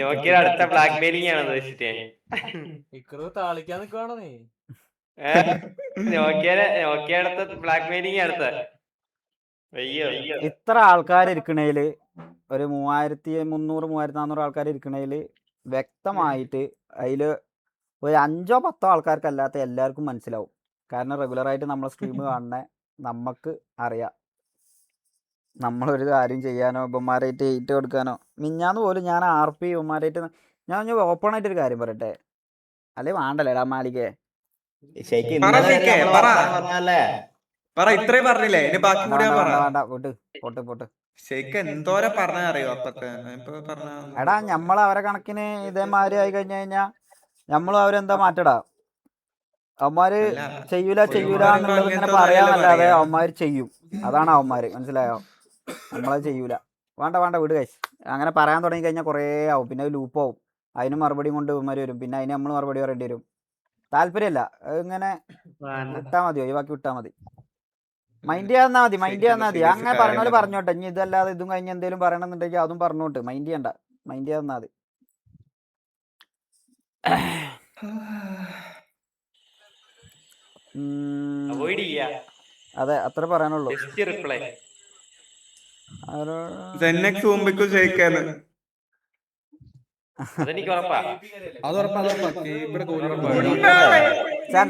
നോക്കിയ അടുത്ത ബ്ലാക്ക് മെയിലിംഗ് ആണ് ഉദ്ദേശിച്ചേ. താളിക്കാൻ നിൽക്കുവാണോ നീ? നോക്കിയ അടുത്ത ബ്ലാക്ക് മെയിലിംഗ് അടുത്ത. അയ്യോ ഇത്ര ആൾക്കാർ ഇരിക്കണേല് ഒരു 3300-3400 ആൾക്കാർ ഇരിക്കണേല് വ്യക്തമായിട്ട് അതില് ഒരു 5-10 ആൾക്കാർക്കല്ലാത്ത എല്ലാവർക്കും മനസ്സിലാവും. കാരണം റെഗുലറായിട്ട് നമ്മളെ സ്ട്രീം കാണുന്ന നമുക്ക് അറിയാം നമ്മളൊരു കാര്യം ചെയ്യാനോ ഇവന്മാരായിട്ട് ഏറ്റ് കൊടുക്കാനോ. മിഞ്ഞാന്ന് പോലും ഞാൻ RP ഇവന്മാരായിട്ട് ഞാൻ ഓപ്പൺ ആയിട്ടൊരു കാര്യം പറയട്ടെ, അല്ലെ വേണ്ടല്ലേടാ മാലികേ. ഇത്രേ പറഞ്ഞില്ലേ, ഇനി ബാക്കി കൂടി ഞാൻ പറ. വേണ്ട പോട്ട് ശരിക്കും എന്തോരം പറഞ്ഞാ അറിയോ അപ്പത്തെ പറഞ്ഞ. എടാ നമ്മൾ അവരെ കണക്കിന് ഇതേമാതിരി ആയി കഴിഞ്ഞു കഴിഞ്ഞാ നമ്മളും അവരെന്താ മാറ്റടാ. അവന്മാര് ചെയ്യൂല എന്നുള്ളത് ഇങ്ങനെ പറയാന്നല്ലാതെ അവന്മാര് ചെയ്യും. അതാണ് അവന്മാര്, മനസ്സിലായോ? നമ്മളത് ചെയ്യൂല. വേണ്ട വിട് കഴിച്ച്. അങ്ങനെ പറയാൻ തുടങ്ങി കഴിഞ്ഞാൽ കുറേ ആവും, പിന്നെ ലൂപ്പാവും. അതിന് മറുപടി കൊണ്ട് ഇവന്മാര് വരും, പിന്നെ അതിന് നമ്മൾ മറുപടി പറയേണ്ടി വരും. താല്പര്യമില്ല. ഇങ്ങനെ വിട്ടാ മതി, ഒഴിവാക്കി വിട്ടാ മതി. മൈൻഡ് ചെയ്യാന്നാ മതി. അങ്ങനെ പറഞ്ഞോല് പറഞ്ഞോട്ടെ. ഇനി ഇതല്ലാതെ ഇതും കഴിഞ്ഞ് എന്തെങ്കിലും പറയണമെന്നുണ്ടെങ്കിൽ അതും പറഞ്ഞോട്ട്. മൈൻഡ് ചെയ്യാന്നാ മതി. അതെ, അത്ര പറയാനുള്ളൂ.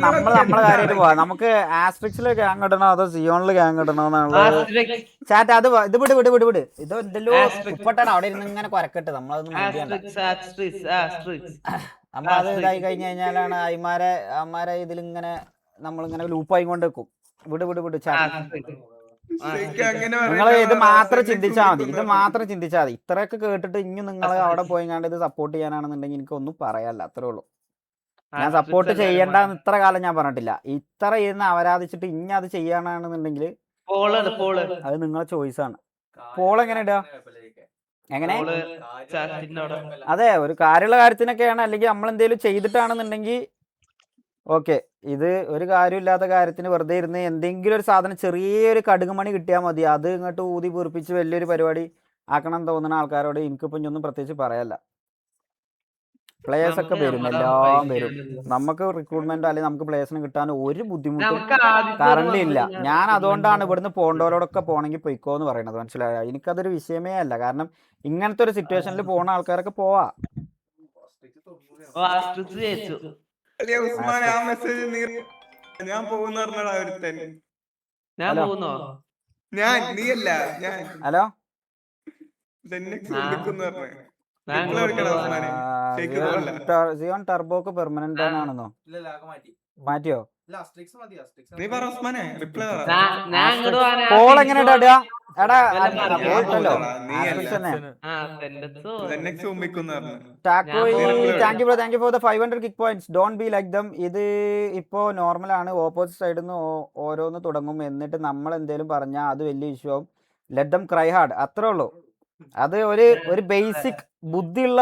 നമ്മളെ കാര്യമായിട്ട് പോവാ. നമുക്ക് ആസ്ട്രിക്സില് ഗ്യാങ് ഇടണോ അതോ സിയോണില് ഗ്യാങ് ഇടണോ എന്നുള്ളത് ചാറ്റ്. അത് ഇത് വിട്. ഇത് എന്തെല്ലോ ഉപ്പട്ടാണ് അവിടെ ഇരുന്ന് ഇങ്ങനെ കൊരക്കട്ട്. നമ്മളത് നമ്മളത് ഇതായി കഴിഞ്ഞു കഴിഞ്ഞാലാണ് അമ്മാരെ ഇതിലിങ്ങനെ നമ്മളിങ്ങനെ ലൂപ്പായി കൊണ്ട് വെക്കും. വിട് ചാറ്റ്. നിങ്ങൾ ഇത് മാത്രം ചിന്തിച്ചാൽ മതി. ഇത്രയൊക്കെ കേട്ടിട്ട് ഇനി നിങ്ങൾ അവിടെ പോയിങ്ങാണ്ട് ഇത് സപ്പോർട്ട് ചെയ്യാനാണെന്നുണ്ടെങ്കിൽ എനിക്കൊന്നും പറയാനില്ല. അത്രേ ഉള്ളൂ. ഞാൻ സപ്പോർട്ട് ചെയ്യണ്ടെന്ന് ഇത്ര കാലം ഞാൻ പറഞ്ഞിട്ടില്ല. ഇത്ര ഇരുന്ന് അവരാധിച്ചിട്ട് ഇനി അത് ചെയ്യാനാണെന്നുണ്ടെങ്കിൽ അത് നിങ്ങളെ ചോയ്സാണ്. പോൾ എങ്ങനെ ഇടുക? എങ്ങനെ? അതെ, ഒരു കാര്യമുള്ള കാര്യത്തിനൊക്കെയാണ്. അല്ലെങ്കിൽ നമ്മൾ എന്തെങ്കിലും ചെയ്തിട്ടാണെന്നുണ്ടെങ്കിൽ ഓക്കെ. ഇത് ഒരു കാര്യമില്ലാത്ത കാര്യത്തിന് വെറുതെ ഇരുന്ന് എന്തെങ്കിലും ഒരു സാധനം ചെറിയൊരു കടുകുമണി കിട്ടിയാൽ മതി, അത് ഇങ്ങോട്ട് ഊതി പൂർപ്പിച്ച് വലിയൊരു പരിപാടി ആക്കണം തോന്നുന്ന ആൾക്കാരോട് എനിക്കിപ്പം ഒന്നും പ്രത്യേകിച്ച് പറയാല്ല. പ്ലേയേഴ്സ് ഒക്കെ വരും, എല്ലാം വരും. നമുക്ക് റിക്രൂട്ട്മെന്റ് അല്ലെങ്കിൽ നമുക്ക് പ്ലേയേഴ്സിന് കിട്ടാൻ ഒരു ബുദ്ധിമുട്ടും കറന്റ് ഇല്ല. ഞാൻ അതുകൊണ്ടാണ് ഇവിടുന്ന് പോകേണ്ടവരോടൊക്കെ പോകണമെങ്കിൽ പൊയ്ക്കോന്ന് പറയുന്നത്, മനസ്സിലായോ? എനിക്കതൊരു വിഷയമേ അല്ല. കാരണം ഇങ്ങനത്തെ ഒരു സിറ്റുവേഷനിൽ പോകുന്ന ആൾക്കാരൊക്കെ പോവാ. ഞാൻ പോകുന്ന ഹലോ, സിയോൺ ടർബോക്ക് പെർമനന്റ് ആണെന്നോ? മാറ്റിയോ? പോൾ എങ്ങനെ ഇടുക? എടാ thank you for the 500 kick points. Don't be like dum. ഇത് ഇപ്പോ നോർമൽ ആണ്. ഓപ്പോസിറ്റ് സൈഡിൽ നിന്ന് ഓരോന്ന് തുടങ്ങും, എന്നിട്ട് നമ്മൾ എന്തേലും പറഞ്ഞാൽ അത് വലിയ ഇഷ്യൂ ആവും. Let them cry hard. അത്രേ ഉള്ളൂ. അത് ഒരു ബേസിക് ബുദ്ധിയുള്ള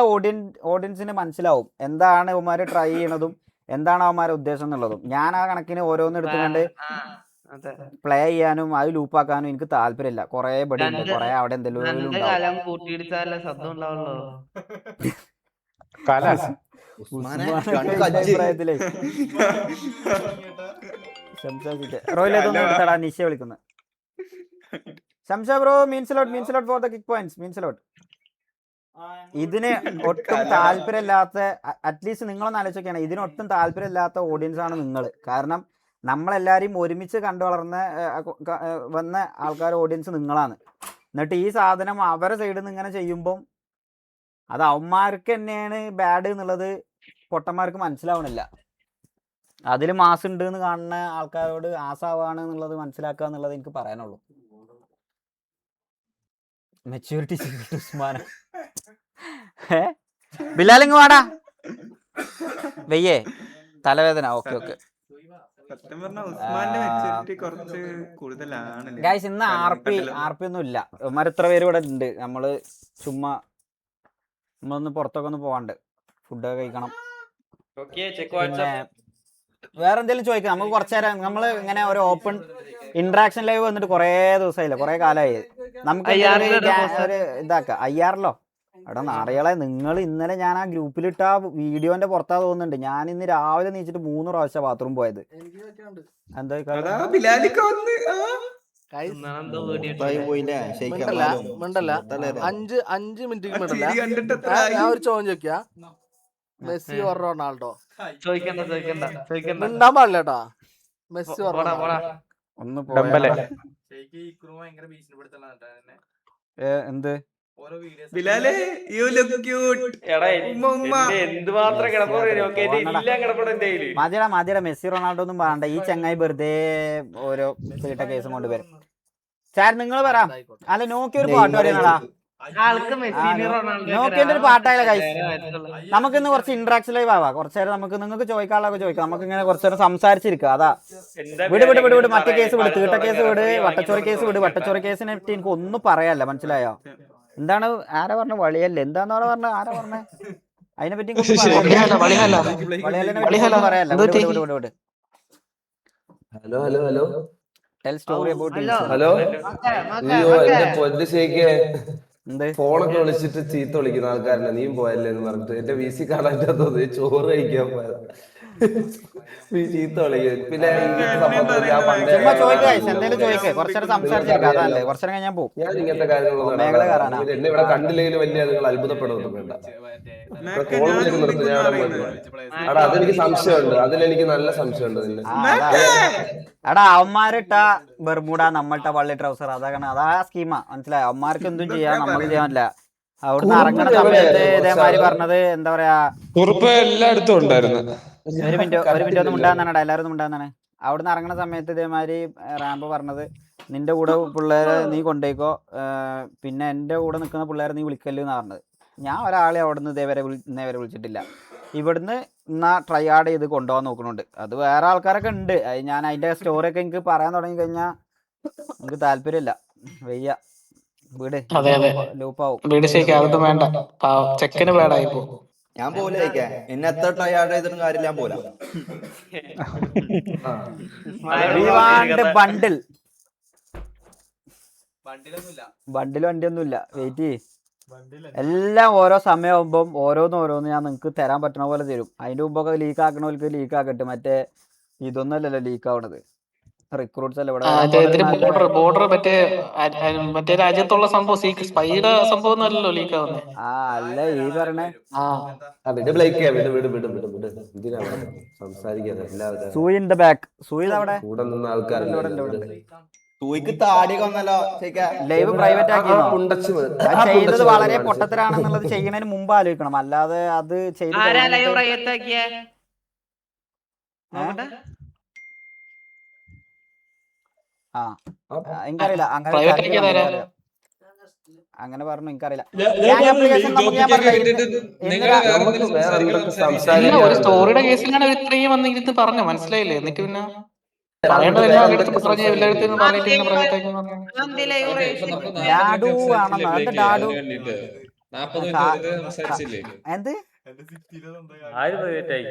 ഓഡിയൻസിന് മനസ്സിലാവും എന്താണ് അവന്മാര് ട്രൈ ചെയ്യണതും എന്താണ് അവന്മാരെ ഉദ്ദേശം എന്നുള്ളതും. ഞാൻ ആ കണക്കിന് ഓരോന്ന് എടുത്തുകൊണ്ട് പ്ലേ ചെയ്യാനും അത് ലൂപ്പാക്കാനും എനിക്ക് താല്പര്യമില്ല. കൊറേ ഇവിടെ ഉണ്ട്, കൊറേ അവിടെ എന്തെങ്കിലും റോയിലേതൊന്നും നിശ വിളിക്കുന്നത്. Shamsha bro means lot for the kick points. Means lot. ഇതിന് ഒട്ടും താല്പര്യമില്ലാത്ത, അറ്റ്ലീസ്റ്റ് നിങ്ങളൊന്ന് ആലോചിക്കുകയാണ്, ഇതിനൊട്ടും താല്പര്യമില്ലാത്ത ഓഡിയൻസ് ആണ് നിങ്ങൾ. കാരണം നമ്മളെല്ലാവരെയും ഒരുമിച്ച് കണ്ടു വന്ന ആൾക്കാർ ഓഡിയൻസ് നിങ്ങളാണ്. എന്നിട്ട് ഈ സാധനം അവരെ സൈഡിൽ നിന്ന് ഇങ്ങനെ ചെയ്യുമ്പം അത് അവന്മാർക്ക് തന്നെയാണ് ബാഡ് എന്നുള്ളത് പൊട്ടന്മാർക്ക് മനസ്സിലാവണില്ല. അതിൽ മാസ് ഉണ്ട് എന്ന് കാണുന്ന ആൾക്കാരോട് ആസാവാണ് എന്നുള്ളത് മനസ്സിലാക്കുക എന്നുള്ളത് എനിക്ക് പറയാനുള്ളൂ. മെച്യൂരിറ്റി ഉസ്മാന ബിലാലിങ് വാടാ വെയ്യേ തലവേദന. ഓക്കെ ഗൈസ്, ഇന്ന് ആർപി ഒന്നും ഇല്ല. ഇവന്മാർ ഇത്ര പേര് ഇവിടെ ഉണ്ട്. നമ്മള് ചുമ്മാ നമ്മളൊന്ന് പുറത്തൊക്കെ ഒന്ന് പോവാണ്ട് ഫുഡൊക്കെ കഴിക്കണം. ഓക്കെ ചെക്ക് പിന്നെ വാട്സ്ആപ്പ്. വേറെ എന്തെങ്കിലും ചോദിക്കാം. നമുക്ക് കുറച്ചു നേരം നമ്മള് ഇങ്ങനെ ഒരു ഓപ്പൺ ഇന്ററാക്ഷൻ ലൈവ് വന്നിട്ട് കുറേ ദിവസമായില്ല, കുറേ കാലമായി. നമുക്ക് ഒരു ഇതാക്കാം. IRലോ എടാ നാറികളെ, നിങ്ങൾ ഇന്നലെ ഞാൻ ആ ഗ്രൂപ്പിലിട്ട ആ വീഡിയോന്റെ പുറത്താ തോന്നുന്നുണ്ട്. ഞാൻ ഇന്ന് രാവിലെ നീച്ചിട്ട് 3 പ്രാവശ്യം ബാത്റൂം പോയത്. എന്താ ബിലാലിക്ക വന്ന് പോയില്ലേ മിണ്ടല്ല 5 മിനിറ്റ് മിണ്ടല്ല. കണ്ടിട്ട് ഞാൻ ഒരു ചോദ്യം ചോദിക്കാ, മെസ്സി ഓർ റൊണാൾഡോ? ചോദിക്കണ്ട മിണ്ടാൻ പാടില്ല കേട്ടാ. Messi or Ronaldo? ഒന്ന് എന്ത് ബിലാലെ യു ലുക്ക് ക്യൂട്ട്. എടാ എന്തുമാത്രം കിടപ്പുറ മതിയുടെ മെസ്സി റൊണാൾഡോ ഒന്നും പറയണ്ട. ഈ ചങ്ങായി വെറുതെ ഓരോ തീട്ട കേസും കൊണ്ട് വരും. ചാർ നിങ്ങൾ പറ. അല്ല നോക്കി ഒരു പാട്ട് പറയുന്നടാ. ആൾക്ക് മെസ്സിനെ റൊണാൾഡോ നോക്കിന്റെ ഒരു പാട്ടായാലോ ഗൈസ്. നമുക്കിന്ന് കുറച്ച് ഇന്ററാക്ഷൻ ലൈവ് ആവാം. കുറച്ചു നേരം നമുക്ക് നിങ്ങൾക്ക് ചോദിക്കാനുള്ളതൊക്കെ ചോദിക്കാം. നമുക്ക് ഇങ്ങനെ കുറച്ചു നേരം സംസാരിച്ചിരിക്കുക. അതാ വിട് മറ്റേ കേസ് വിട്, തീട്ട കേസ് വിട്, വട്ടച്ചോറി കേസ് വിട്. വട്ടച്ചോറി കേസിനെ പറ്റി എനിക്ക് ഒന്നും പറയാല്ല, മനസ്സിലായോ? എന്താണ് ആരാ പറഞ്ഞ വളിയല്ലേ? എന്താന്ന് പറഞ്ഞ ആരാ പറഞ്ഞ അതിനെ പറ്റി പറയാല്ല. വിട്. Hello hello hello tell story about hello അയ്യോ എന്റെ പൊന്ന് ശേഖേ, എന്ത് ഫോണൊക്കെ വിളിച്ചിട്ട് ചീത്ത വിളിക്കുന്ന ആൾക്കാരനെ നീയും പോയല്ലേ എന്ന് പറഞ്ഞിട്ട് എന്റെ VC കാണാൻ തോന്നി ചോറ് കഴിക്കാൻ പോയത്. ചീത്ത വിളിക്കും. പിന്നെ ചുമ്മാ ചോദിക്കുക, എന്തെങ്കിലും ചോദിക്കുക. കുറച്ചേരം സംസാരിച്ചിരിക്കുക. അതല്ലേ കുറച്ചേരം കഴിഞ്ഞാൽ പോകും. ഞാൻ ഇങ്ങനത്തെ കാര്യങ്ങളൊന്നും എന്നെ ഇവിടെ കണ്ടില്ലെങ്കിൽ വലിയ നിങ്ങൾ അത്ഭുതപ്പെടുന്നു വേണ്ട. ഫോൺ വിളിക്കുന്നിടത്ത് ഞാൻ അവിടെ അതെനിക്ക് സംശയമുണ്ട്, അതിലെനിക്ക് നല്ല സംശയമുണ്ട് നിന്നെ. എടാ അവന്മാരിട്ട ബെർമുഡ, നമ്മളിട്ട വള്ളി ട്രൗസർ, അതാ സ്കീമാ, മനസ്സിലായോ? അവന്മാർക്ക് എന്തും ചെയ്യാം, നമുക്ക് ചെയ്യാൻ പറ്റില്ല. അവിടുന്ന് ഇറങ്ങുന്ന സമയത്ത് ഇതേമാതിരി പറഞ്ഞത് എന്താ പറയാ, എല്ലായിടത്തും ഉണ്ടായിരുന്നു. ഒരു മിനിറ്റ് ഒന്നും ഉണ്ടാകുന്നതാണ്, എല്ലാവരും ഉണ്ടാകുന്നതാണ്. അവിടുന്ന് ഇറങ്ങുന്ന സമയത്ത് ഇതേമാതിരി റാമ്പ് പറഞ്ഞത്, നിന്റെ കൂടെ പിള്ളേരെ നീ കൊണ്ടുപോയിക്കോ, പിന്നെ എൻ്റെ കൂടെ നിൽക്കുന്ന പിള്ളേരെ നീ വിളിക്കല്ലോ എന്നാ പറഞ്ഞത്. ഞാൻ ഒരാളെ അവിടുന്ന് ഇന്നേവരെ വിളിച്ചിട്ടില്ല. ഇവിടുന്ന് എന്നാ ട്രൈ ചെയ്ത് കൊണ്ടുപോകാൻ നോക്കുന്നുണ്ട്. അത് വേറെ ആൾക്കാരൊക്കെ ഉണ്ട്. ഞാൻ അതിൻ്റെ സ്റ്റോറിയൊക്കെ എനിക്ക് പറയാൻ തുടങ്ങി കഴിഞ്ഞാൽ എനിക്ക് താല്പര്യമില്ല, വയ്യ. വീട് ലൂപ്പാവും. അതൊന്നും വേണ്ട, ചെക്കന് പേടായി പോ. ഞാൻ പോലെ എന്നെ എത്ര ടയർഡ് ചെയ്തിട്ടും കാര്യമില്ല, ഞാൻ പോല. ബണ്ടിൽ വണ്ടിയൊന്നുമില്ല, വെയിറ്റ് ചെയ്യ്. എല്ലാം ഓരോ സമയമാകുമ്പം ഓരോന്ന് ഞാൻ നിങ്ങൾക്ക് തരാൻ പറ്റണ പോലെ തരും. അതിന്റെ മുമ്പൊക്കെ ലീക്ക് ആക്കണവർക്ക് ലീക്ക് ആക്കട്ടെ. മറ്റേ ഇതൊന്നുമല്ലല്ലോ ലീക്ക് ആവണത്, റിക്രൂട്ട്സ് അല്ല ഇവിടെ. ബോർഡർ മറ്റേ രാജ്യത്തുള്ള സംഭവം, സ്പൈയുടെ സംഭവം അല്ലല്ലോ ലീക്ക് ആവുന്നത്. അല്ല ഈ പറയണേ സൂയി ഇൻ ദ ബാക്ക്. സൂയി അവിടെ സൂയിക്ക് താടിയൊക്കെ വന്നല്ലോ. ലൈവ് പ്രൈവറ്റ് ആക്കിയിരുന്നോ? ചെയ്തത് വളരെ പൊട്ടത്തരാണെന്നുള്ളത് ചെയ്യുന്നതിന് മുമ്പ് ആലോചിക്കണം, അല്ലാതെ അത് ചെയ്ത് എനിക്കറിയില്ല. അങ്ങനെ പറഞ്ഞു, എനിക്കറിയില്ല. ഒരു സ്റ്റോറിയുടെ കേസിലാണ് ഇത്രയും വന്നിട്ട് പറഞ്ഞു, മനസ്സിലായില്ലേ? എന്നിട്ട് പിന്നെ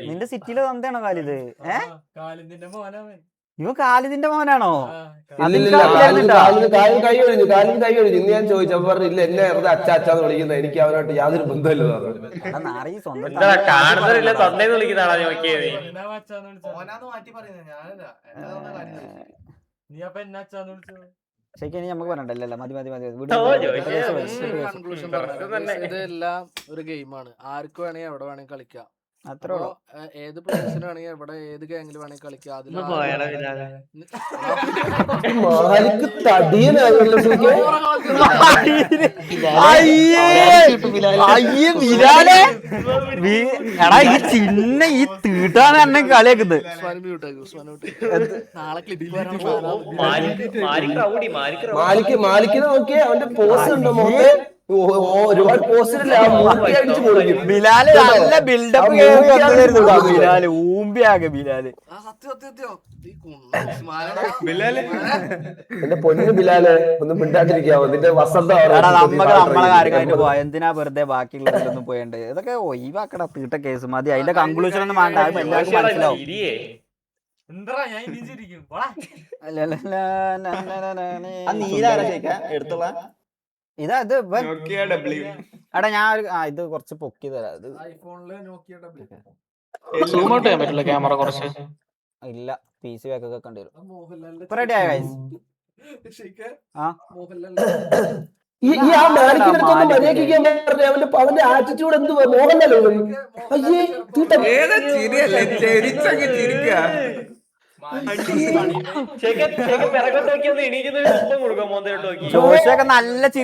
നിന്റെ സിറ്റിയില് തന്താണോ കാലിത്? ഇവ കാലിദിന്റെ മോനാണോ? കൈ ഒഴിഞ്ഞു. ഇന്ന് ഞാൻ ചോദിച്ചപ്പോ പറഞ്ഞില്ല, എന്നെ വെറുതെ അച്ചാന്ന് വിളിക്കുന്നത്, എനിക്ക് അവരോട്ട് യാതൊരു ബന്ധമില്ല. ശരിക്കും നമുക്ക് പറഞ്ഞിട്ടല്ലോ, മതി. ഇതെല്ലാം ഒരു ഗെയിമാണ്. ആർക്ക് വേണമെങ്കിൽ എവിടെ വേണമെങ്കിൽ കളിക്കാം. അത്രേ ഉള്ളൂ. ഏത് പൊസിഷൻ ആണെങ്കിൽ എവിടെ ഏത് ഗാംഗിൽ വേണമെങ്കിൽ കളിക്കാം. ചിന്ന ഈ തീട്ടാണ് എന്നെ കളിയാക്കുന്നത്. മാലിക്കിനെ നോക്കിയേ, അവന്റെ പോസ് ഉണ്ടോ മോത്തെ? ഒരുപാട് പോസ്റ്റില്ല അടിച്ചു കൊടുക്കും. ബിലാല് നല്ല ബിൽഡപ്പ് കേറി വന്നതായിരുന്നു ബിലാല് ഊമ്പിയാകെ ബിലാല്. എന്റെ പൊന്നു ബിലാല് ഒന്നും മിണ്ടാണ്ടിരിക്കാവോ, നിന്റെ വസന്തം നമുക്ക് നമ്മളെ കാര്യമായിട്ട് പോവാ. എന്തിനാ വെറുതെ ബാക്കിയുള്ളതിലൊന്നും പോയണ്ട്? ഇതൊക്കെ ഒഴിവാക്കട, തീട്ട കേസ് മതി. അതിന്റെ കൺക്ലൂഷൻ ഒന്നും വേണ്ട, അത് എല്ലാവർക്കും മനസ്സിലാവും. എടുത്തോളാ. ഇതാ ഇത് എടാ ഞാൻ ഇത് കുറച്ച് പൊക്കി തരാം. ഇത് സൂം ഔട്ട് ചെയ്യാൻ പറ്റില്ല ക്യാമറ കുറച്ച്. ഇല്ല, PC ബാക്ക് ഒക്കെ കണ്ടു വരും. റെഡി ആയ ഗൈസ്? അവന്റെ ആറ്റിറ്റ്യൂഡ് എന്ത് മോഹൻലാലോ? ഏതാ ചിരിയല്ലേ, ചെരിച്ചങ്ങ് ചിരിക്കുക. പിറകോട്ട് നോക്കി ഒന്ന് എണീക്കുന്ന കൊടുക്കാം മോന്തോട്ട് നോക്കി. ജോഷൊക്കെ നല്ല